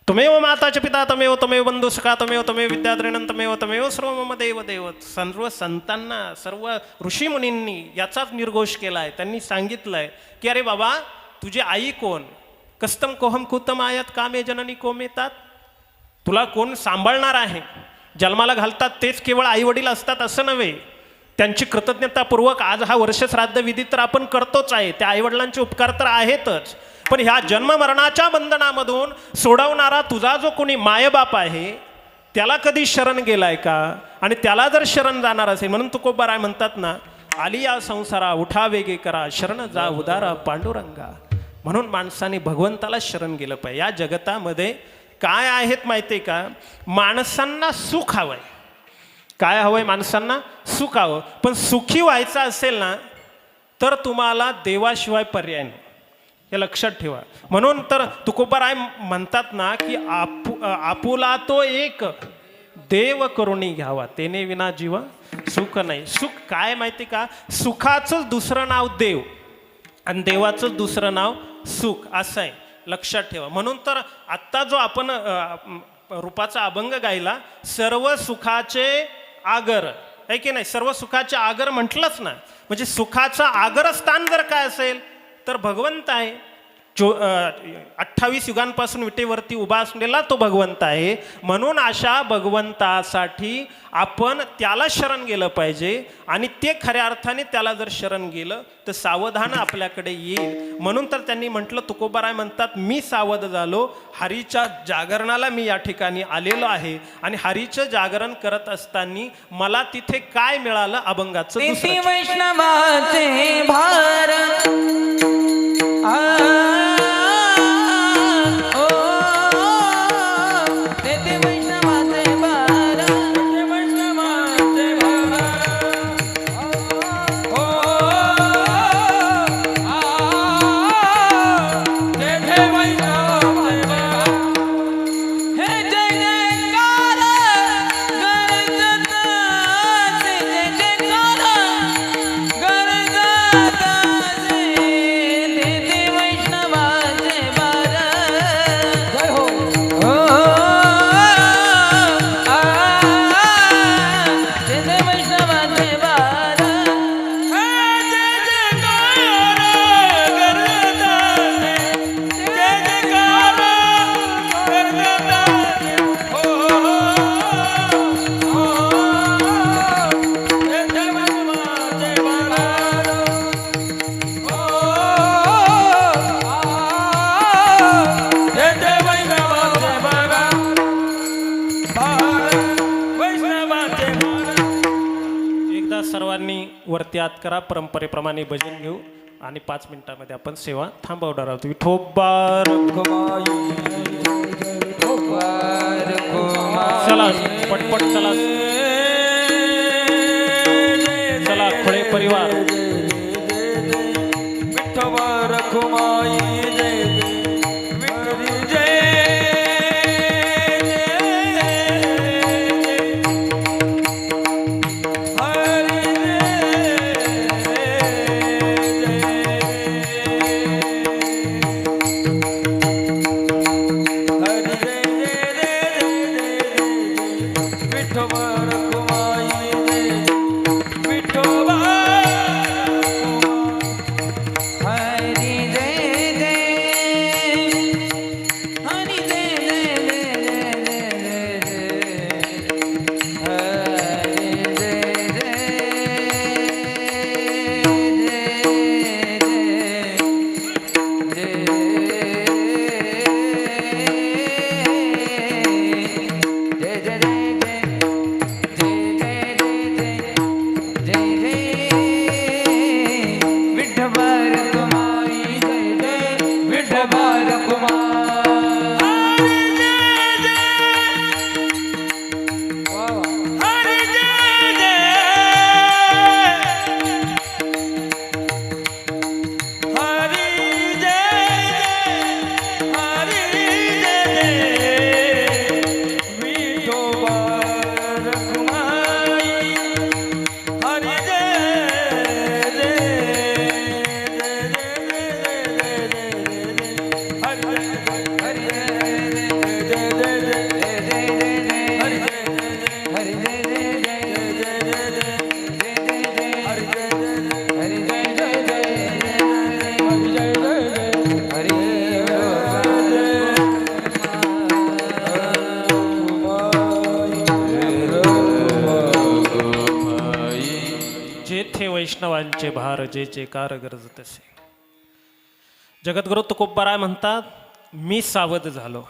तमेव माताच पिता तमेव तमेव बंधू सखा तमेव तमेव विद्याद्रेणन तमेव तमेव सर्व मम देव देव. सर्व संतांना, सर्व ऋषीमुनींनी याचाच निर्घोष केला आहे. त्यांनी सांगितलंय की अरे बाबा, तुझी आई कोण? कस्तम कोहम कुतम आयात कामे जननी कोमेतात. तुला कोण सांभाळणार आहे? जन्माला घालतात तेच केवळ आई वडील असतात असं नव्हे. त्यांची कृतज्ञतापूर्वक आज हा वर्ष श्राद्ध विधी तर आपण करतोच आहे, त्या आईवडिलांचे उपकार तर आहेतच, पण ह्या जन्म मरणाच्या बंधनामधून सोडवणारा तुझा जो कोणी मायबाप आहे त्याला कधी शरण गेलाय का? आणि त्याला जर शरण जाणार असेल, म्हणून तुकोबाराय म्हणतात ना, आली या संसारा उठा वेगे करा, शरण जा उदारा पांडुरंगा. म्हणून माणसाने भगवंताला शरण गेलं पाहिजे. या जगतामध्ये काय आहेत माहिती का? माणसांना सुख हवंय. काय हवंय? माणसांना सुख हवं. पण सुखी व्हायचं असेल ना तर तुम्हाला देवाशिवाय पर्याय नाही, हे लक्षात ठेवा. म्हणून तर तुकोबाराय म्हणतात ना की आपुला तो एक देव करुणी घ्यावा, तेने विना जीव सुख नाही. सुख काय माहिती का? सुखाचं दुसरं नाव देव आणि देवाचं दुसरं नाव सुख असं आहे, लक्षात ठेवा. म्हणून तर आत्ता जो आपण रूपाचा अभंग गायला, सर्व सुखाचे आगर आहे की नाही, सर्व सुखाचे आगर म्हटलंच ना, म्हणजे सुखाचं आगरस्थान जर काय असेल तर भगवंत आहे. 28 युगांपासून विटेवरती उभा असलेला तो भगवंत आहे. म्हणून अशा भगवंतासाठी आपण त्याला शरण गेलं पाहिजे आणि ते खऱ्या अर्थाने त्याला जर शरण गेलं तर सावधान आपल्याकडे येईल. म्हणून तर त्यांनी म्हटलं, तुकोबाराय म्हणतात, मी सावध झालो, हरीच्या जागरणाला मी या ठिकाणी आलेलो आहे आणि हरीचं जागरण करत असताना मला तिथे काय मिळालं, अभंगाचं तेथे दुसरं वैष्णवाचे भार तेथे वैष्णवाचे भार हे जय जयकार गरजत असे, जय जयकार गरजत असे, तेथे वैष्णवाचे भार. जय हो. तेथे वैष्णवाचे भार. एकदा सर्वांनी वरती हात करा, परंपरेप्रमाणे भजन घेऊ आणि 5 मिनिटांमध्ये आपण सेवा थांबवणार आहोत. विठोबार चला पटपट चला चला, खोळे परिवार विठोबा रखुमाई जय वैष्णवांचे भार जे कार गरजत असे. जगद्गुरु तुकोबाराय म्हणतात, मी सावध झालो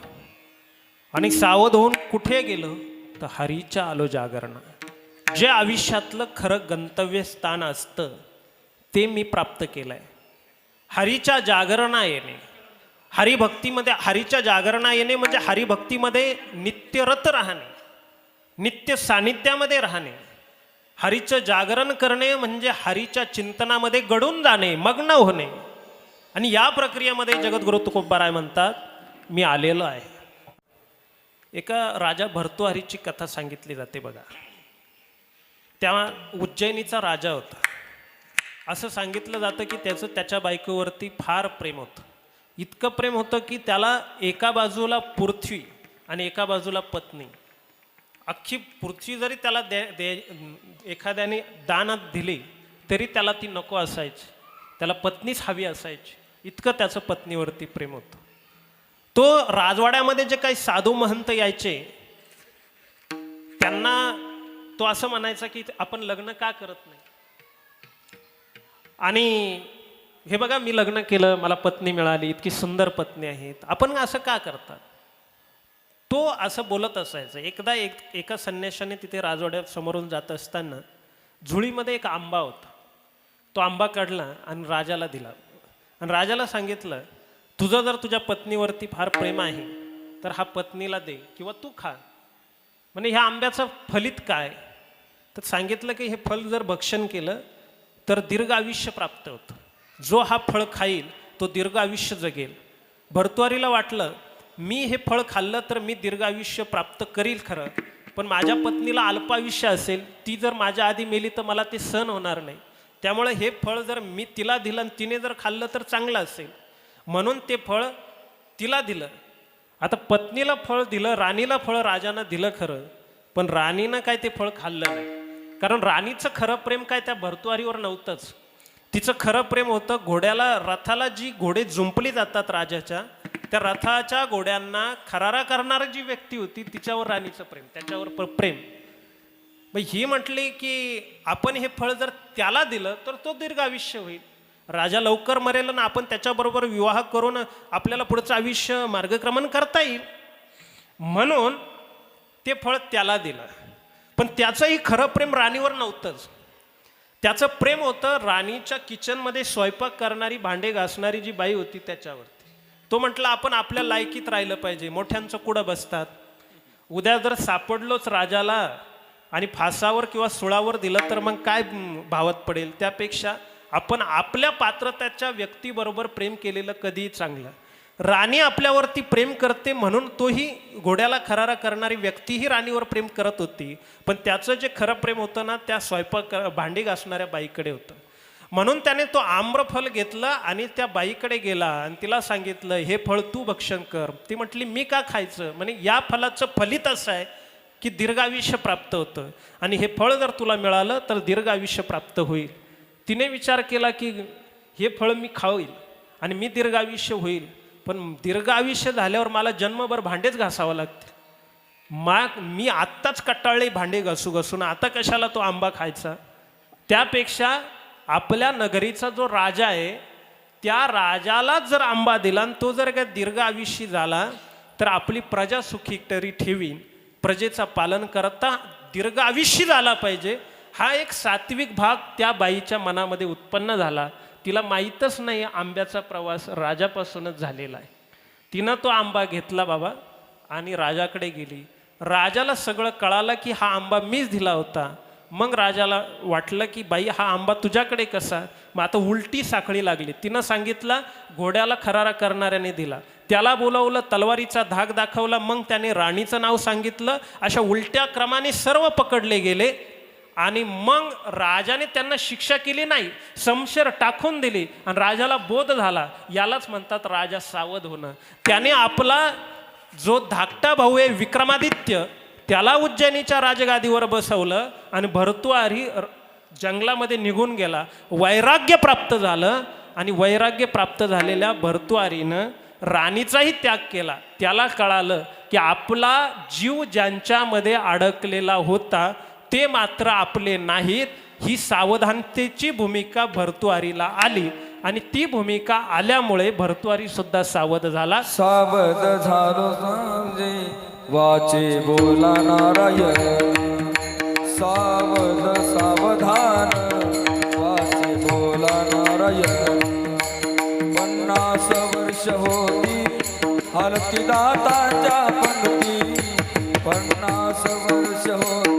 आणि सावध होऊन कुठे गेलो तर हरीच्या आलो जागरण. जे आयुष्यातलं खरं गंतव्य स्थान असतं ते मी प्राप्त केलंय. हरीच्या जागरणा येणे, हरिभक्तीमध्ये हरीच्या जागरणा येणे म्हणजे हरिभक्तीमध्ये नित्यरत राहणे, नित्य सानिध्यामध्ये राहणे. हरीचं जागरण करणे म्हणजे हरीच्या चिंतनामध्ये गडून जाणे, मग्न होणे. आणि या प्रक्रियेमध्ये जगद्गुरु तुकोबाराय म्हणतात, मी आलेलो आहे. एका राजा भर्तृहरीची कथा सांगितली जाते बघा. त्या उज्जैनीचा राजा होता. असं सांगितलं जातं की त्याचं त्याच्या बायकोवरती फार प्रेम होतं. इतकं प्रेम होतं की त्याला एका बाजूला पृथ्वी आणि एका बाजूला पत्नी, अख्खी पृथ्वी जरी त्याला एखाद्याने दानात दिली तरी त्याला ती नको असायची. त्याला पत्नीच हवी असायची. इतकं त्याचं पत्नीवरती प्रेम होतं. तो राजवाड्यामध्ये जे काही साधू महंत यायचे त्यांना तो असं म्हणायचा की आपण लग्न का करत नाही. आणि हे बघा मी लग्न केलं, मला पत्नी मिळाली, इतकी सुंदर पत्नी आहेत, आपण असं का करता. तो असं बोलत असायचं. एकदा एका संन्याशाने तिथे राजवाड्यात समोरून जात असताना झुळीमध्ये एक आंबा होता. तो आंबा काढला आणि राजाला दिला आणि राजाला सांगितलं तुझं जर तुझ्या पत्नीवरती फार प्रेम आहे तर हा पत्नीला दे किंवा तू खा. म्हणजे ह्या आंब्याचं फलित काय, तर सांगितलं की हे फळ जर भक्षण केलं तर दीर्घ आयुष्य प्राप्त होतं. जो हा फळ खाईल तो दीर्घ आयुष्य जगेल. भर्तृहरीला वाटलं मी हे फळ खाल्लं तर मी दीर्घ आयुष्य प्राप्त करील खरं, पण माझ्या पत्नीला अल्पायुष्य असेल, ती जर माझ्या आधी मेली तर मला ते सहन होणार नाही. त्यामुळे हे फळ जर मी तिला दिलं आणि तिने जर खाल्लं तर चांगलं असेल, म्हणून ते फळ तिला दिलं. आता पत्नीला फळ दिलं, राणीला फळ राजानं दिलं खरं, पण राणीनं काय ते फळ खाल्लं नाही. कारण राणीचं खरं प्रेम काय त्या भर्तृहरीवर नव्हतंच. तिचं खरं प्रेम होतं घोड्याला, रथाला जी घोडे जुंपली जातात राजाच्या, त्या रथाच्या घोड्यांना खरारा करणारी जी व्यक्ती होती तिच्यावर राणीचं प्रेम, त्याच्यावर प्रेम. मग ही म्हटली की आपण हे फळ जर त्याला दिलं तर तो दीर्घ आयुष्य होईल. राजा लवकर मरेल ना आपण त्याच्याबरोबर विवाह करून आपल्याला पुढचं आयुष्य मार्गक्रमण करता येईल, म्हणून ते फळ त्याला दिलं. पण त्याचंही खरं प्रेम राणीवर नव्हतंच. त्याचं प्रेम होतं राणीच्या किचनमध्ये स्वयंपाक करणारी, भांडे घासणारी जी बाई होती त्याच्यावरती. तो म्हटला आपण आपल्या लायकीत राहिलं पाहिजे. मोठ्यांचं कुठं बसतात, उद्या जर सापडलोच राजाला आणि फासावर किंवा सुळावर दिलं तर मग काय भावत पडेल. त्यापेक्षा आपण आपल्या पात्रतेच्या व्यक्तीबरोबर प्रेम केलेलं कधीही चांगलं. राणी आपल्यावरती प्रेम करते म्हणून तोही घोड्याला खरारा करणारी व्यक्तीही राणीवर प्रेम करत होती, पण त्याचं जे खरं प्रेम होतं ना त्या स्वयंपाक भांडी घासणाऱ्या बाईकडे होतं. म्हणून त्याने तो आम्रफल घेतला आणि त्या बाईकडे गेला आणि तिला सांगितलं हे फळ तू भक्षण कर. ती म्हटली मी का खायचं. म्हणजे या फलाचं फलित असं आहे की दीर्घायुष्य प्राप्त होतं आणि हे फळ जर तुला मिळालं तर दीर्घ आयुष्य प्राप्त होईल. तिने विचार केला की हे फळ मी खाईल आणि मी दीर्घ आयुष्य होईल, पण दीर्घ आयुष्य झाल्यावर मला जन्मभर भांडेच घासावं लागतील. मी आत्ताच कटाळले भांडे घासू घासून, आता कशाला तो आंबा खायचा. त्यापेक्षा आपल्या नगरीचा जो राजा आहे त्या राजालाच जर आंबा दिला आणि तो जर काय दीर्घ आयुष्य झाला तर आपली प्रजा सुखी तरी ठेवीन. प्रजेचा पालन करता दीर्घ आयुष्य झाला पाहिजे. हा एक सात्विक भाग त्या बाईच्या मनामध्ये उत्पन्न झाला. तिला माहीतच नाही आंब्याचा प्रवास राजापासूनच झालेला आहे. तिनं तो आंबा घेतला बाबा आणि राजाकडे गेली. राजाला सगळं कळालं की हा आंबा मीच दिला होता. मग राजाला वाटलं की बाई हा आंबा तुझ्याकडे कसा. मग आता उलटी साखळी लागली. तिनं सांगितलं घोड्याला खरारा करणाऱ्याने दिला, त्याला बोलवलं, तलवारीचा धाक दाखवला, मग त्याने राणीचं नाव सांगितलं. अशा उलट्या क्रमाने सर्व पकडले गेले आणि मग राजाने त्यांना शिक्षा केली नाही, शमशेर टाकून दिली आणि राजाला बोध झाला. यालाच म्हणतात राजा सावध होणं. त्याने आपला जो धाकटा भाऊ आहे विक्रमादित्य त्याला उज्जैनीच्या राजगादीवर बसवलं आणि भर्तृहरी जंगलामध्ये निघून गेला. वैराग्य प्राप्त झालं आणि वैराग्य प्राप्त झालेल्या भर्तृहरीनं राणीचाही त्याग केला. त्याला कळालं की आपला जीव ज्यांच्यामध्ये अडकलेला होता ते मात्र आपले नाहीत. ही सावधानतेची भूमिका भर्तृहरीला आली आणि ती भूमिका आल्यामुळे भर्तृहरी सुद्धा सावध झाला. सावध झालो सांजे वाचे बोला नारायण. सावध सावधान वाचे बोला नारायण. 50 वर्ष होती हलती दाताच्या पंक्ती. 50 वर्ष होती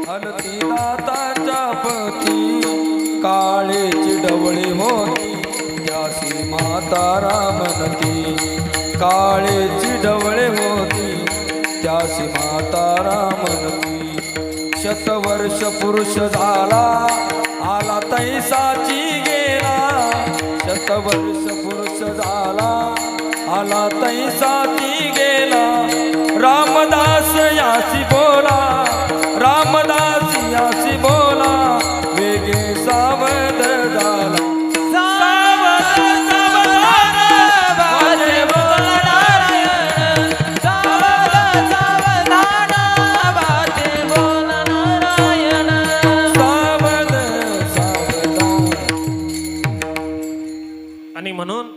हलती दाताच्या पती. काळेची डवळे होती त्यासी माता रामनती. काळेची डवळे होती त्यासी माता रामनती. शतवर्ष पुरुष झाला आला तैसाची गेला. शतवर्ष पुरुष झाला आला तैसाची गेला. रामदास यासी बोला, रामदास यासी बोला, वेगे सावध झाला. सावध सावधान आणि म्हणून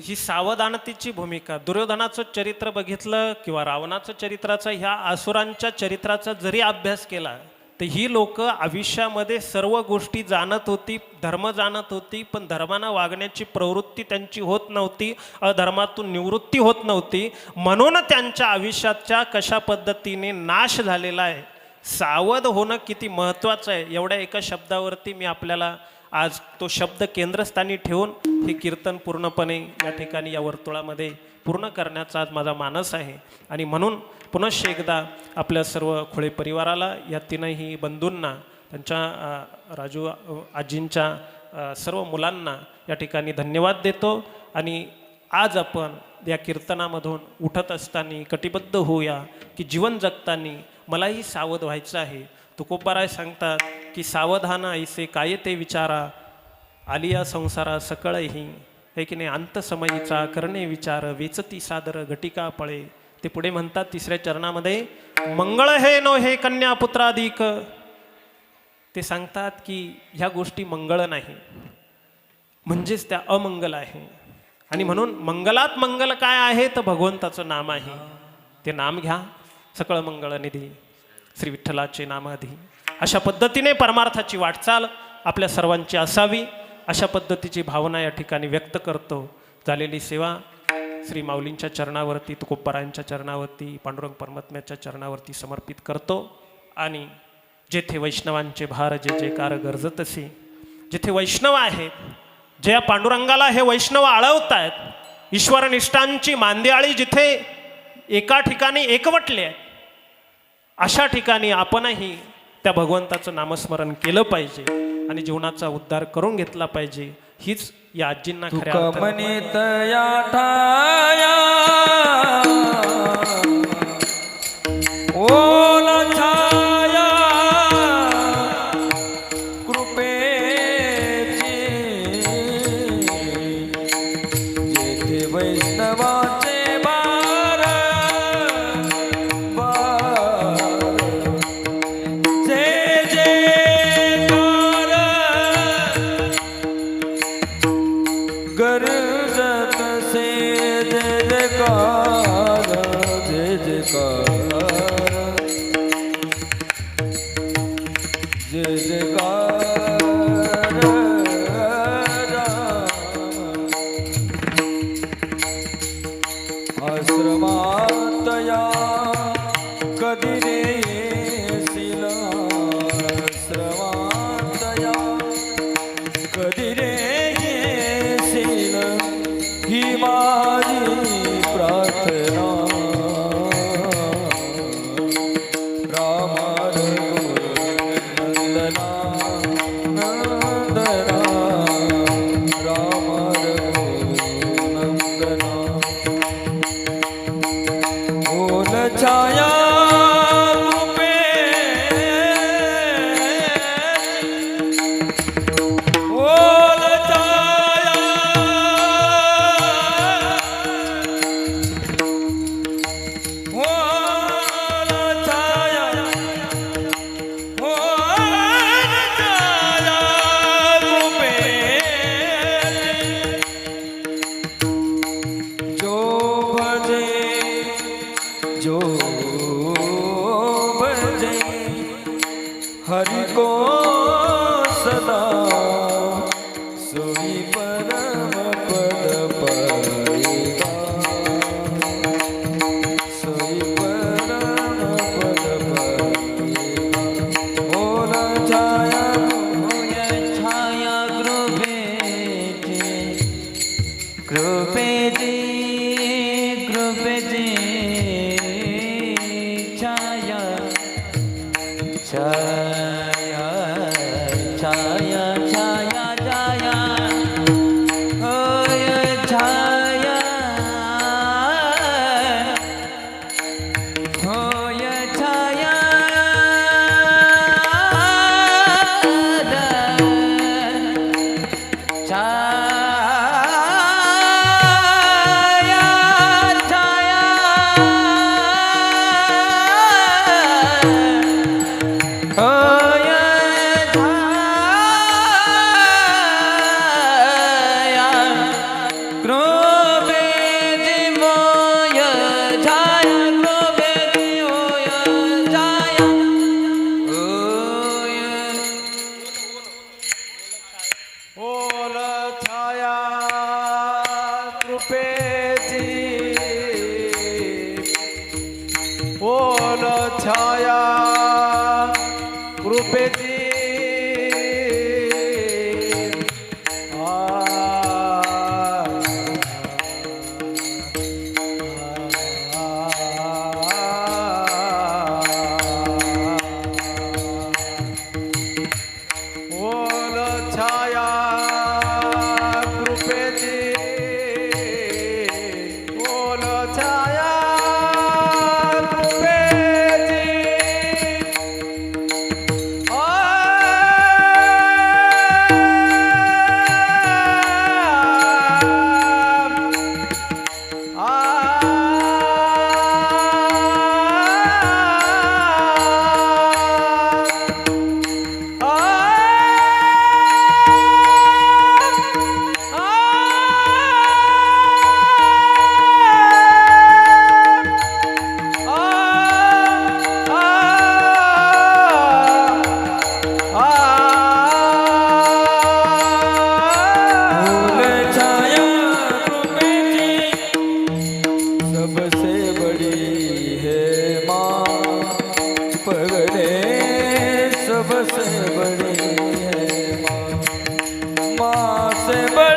ही सावधानतेची भूमिका, दुर्योधनाचं चरित्र बघितलं किंवा रावणाचं चरित्राचा, ह्या असुरांच्या चरित्राचा जरी अभ्यास केला तर ही लोक आयुष्यामध्ये सर्व गोष्टी जाणत होती, धर्म जाणत होती, पण धर्मानं वागण्याची प्रवृत्ती त्यांची होत नव्हती, अधर्मातून निवृत्ती होत नव्हती. म्हणून त्यांच्या आयुष्याच्या कशा पद्धतीने नाश झालेला आहे. सावध होणं किती महत्त्वाचं आहे, एवढ्या एका शब्दावरती मी आपल्याला आज तो शब्द केंद्रस्थानी ठेवून हे कीर्तन पूर्णपणे या ठिकाणी या वर्तुळामध्ये पूर्ण करण्याचा आज माझा मानस आहे. आणि म्हणून पुनश्च एकदा आपल्या सर्व खोळे परिवाराला, या तीनही बंधूंना, त्यांच्या राजू आजींच्या सर्व मुलांना या ठिकाणी धन्यवाद देतो. आणि आज आपण या कीर्तनामधून उठत असताना कटिबद्ध होऊया की जीवन जगताना मलाही सावध व्हायचं आहे. तुकोबाराय सांगतात की सावधान ऐसे काय ते विचारा, आलिया संसारा सकळही, हे की नाही, अंतसमयीचा करणे विचार, वेचती सादर घटिका पळे. ते पुढे म्हणतात तिसऱ्या चरणामध्ये, मंगळ हे नो हे कन्या पुत्राधिक. ते सांगतात की ह्या गोष्टी मंगळ नाही, म्हणजेच त्या अमंगल आहे. आणि म्हणून मंगलात मंगल काय आहे तर भगवंताचं नाम आहे. ते नाम घ्या, सकळ मंगळ निधी, श्री विठ्ठलाचे नामाधी. अशा पद्धतीने परमार्थाची वाटचाल आपल्या सर्वांची असावी, अशा पद्धतीची भावना या ठिकाणी व्यक्त करतो. झालेली सेवा श्री माऊलींच्या चरणावरती, तुकोबारायांच्या चरणावरती, पांडुरंग परमात्म्याच्या चरणावरती समर्पित करतो. आणि जेथे वैष्णवांचे भार जे जयकार गरजत असे, जिथे वैष्णव आहेत, ज्या पांडुरंगाला हे वैष्णव आळवतायत, ईश्वरनिष्ठांची मांदियाळी जिथे एका ठिकाणी एकवटले आहे, अशा ठिकाणी आपणही त्या भगवंताचं नामस्मरण केलं पाहिजे आणि जीवनाचा उद्धार करून घेतला पाहिजे. हीच या आजींना खऱ्या अर्थाने म्हणित या ठाया ओला छाया कृपेची, जेथे वैष्णवाचे बार जे जयकार गरजत से जय जयकार, जय जयकार, जय जयकार राम. आश्रमात या कधी येशील, आश्रमात या कधी रे येशील, ही माझी प्रार्थना. रामा नंदना नंदना, रामा नंदना. ओल छाया ओल छाया, ओल छाया, ओल छाया रूपे, जो भजे, जो भजे हरि को सदा, सोई परम पद पाएगा, सोई परम पद पाएगा. ओल छाया छाया कृपेची, कृपेची, कृपेची छाया, छाया, छाया, छाया, छाया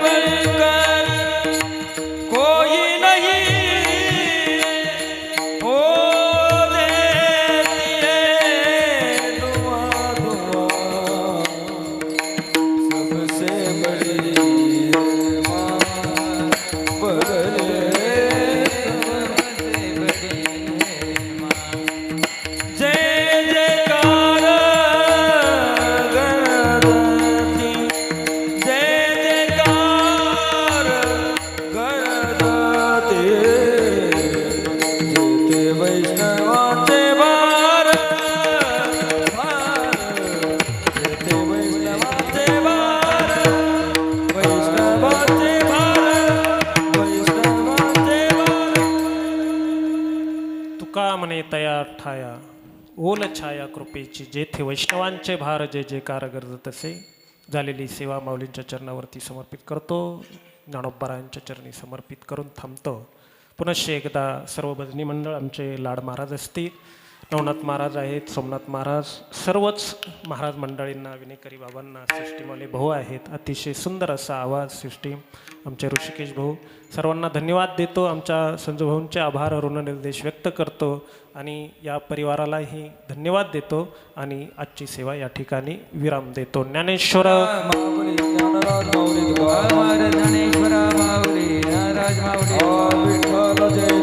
बढ़कर कोई नहीं हो देती है दुआ दुआ सबसे बड़ी माँ बदले जय जयकार गणपति जय जयकार गणपति जेते वैष्णवाचे भार जेते वैष्णवाचे भार वैष्णवाचे भार वैष्णवाचे भार तुका म्हणे तयार ठाया ओल छाया कृपेची जेथे वैष्णवांचे भार जे जेकार गरजत असे झालेली सेवा माऊलींच्या चरणावरती समर्पित करतो. ज्ञानोबारायांच्या चरणी समर्पित करून थांबतो. पुनश्च एकदा सर्व भजनी मंडळ आमचे लाड महाराज असतील, नवनाथ महाराज आहेत, सोमनाथ महाराज, सर्वच महाराज मंडळींना, विनेकरी बाबांना, सिस्टीमवाले भाऊ आहेत, अतिशय सुंदर असा आवाज सिस्टीम, आमचे ऋषिकेश भाऊ, सर्वांना धन्यवाद देतो. आमच्या संजू भाऊंचे आभार ऋणनिर्देश व्यक्त करतो आणि या परिवारालाही धन्यवाद देतो आणि आजची सेवा या ठिकाणी विराम देतो. ज्ञानेश्वर माऊली ज्ञानराज माऊली तुकाराम ज्ञानेश्वरा माऊली नाराज माऊली विठ्ठल जय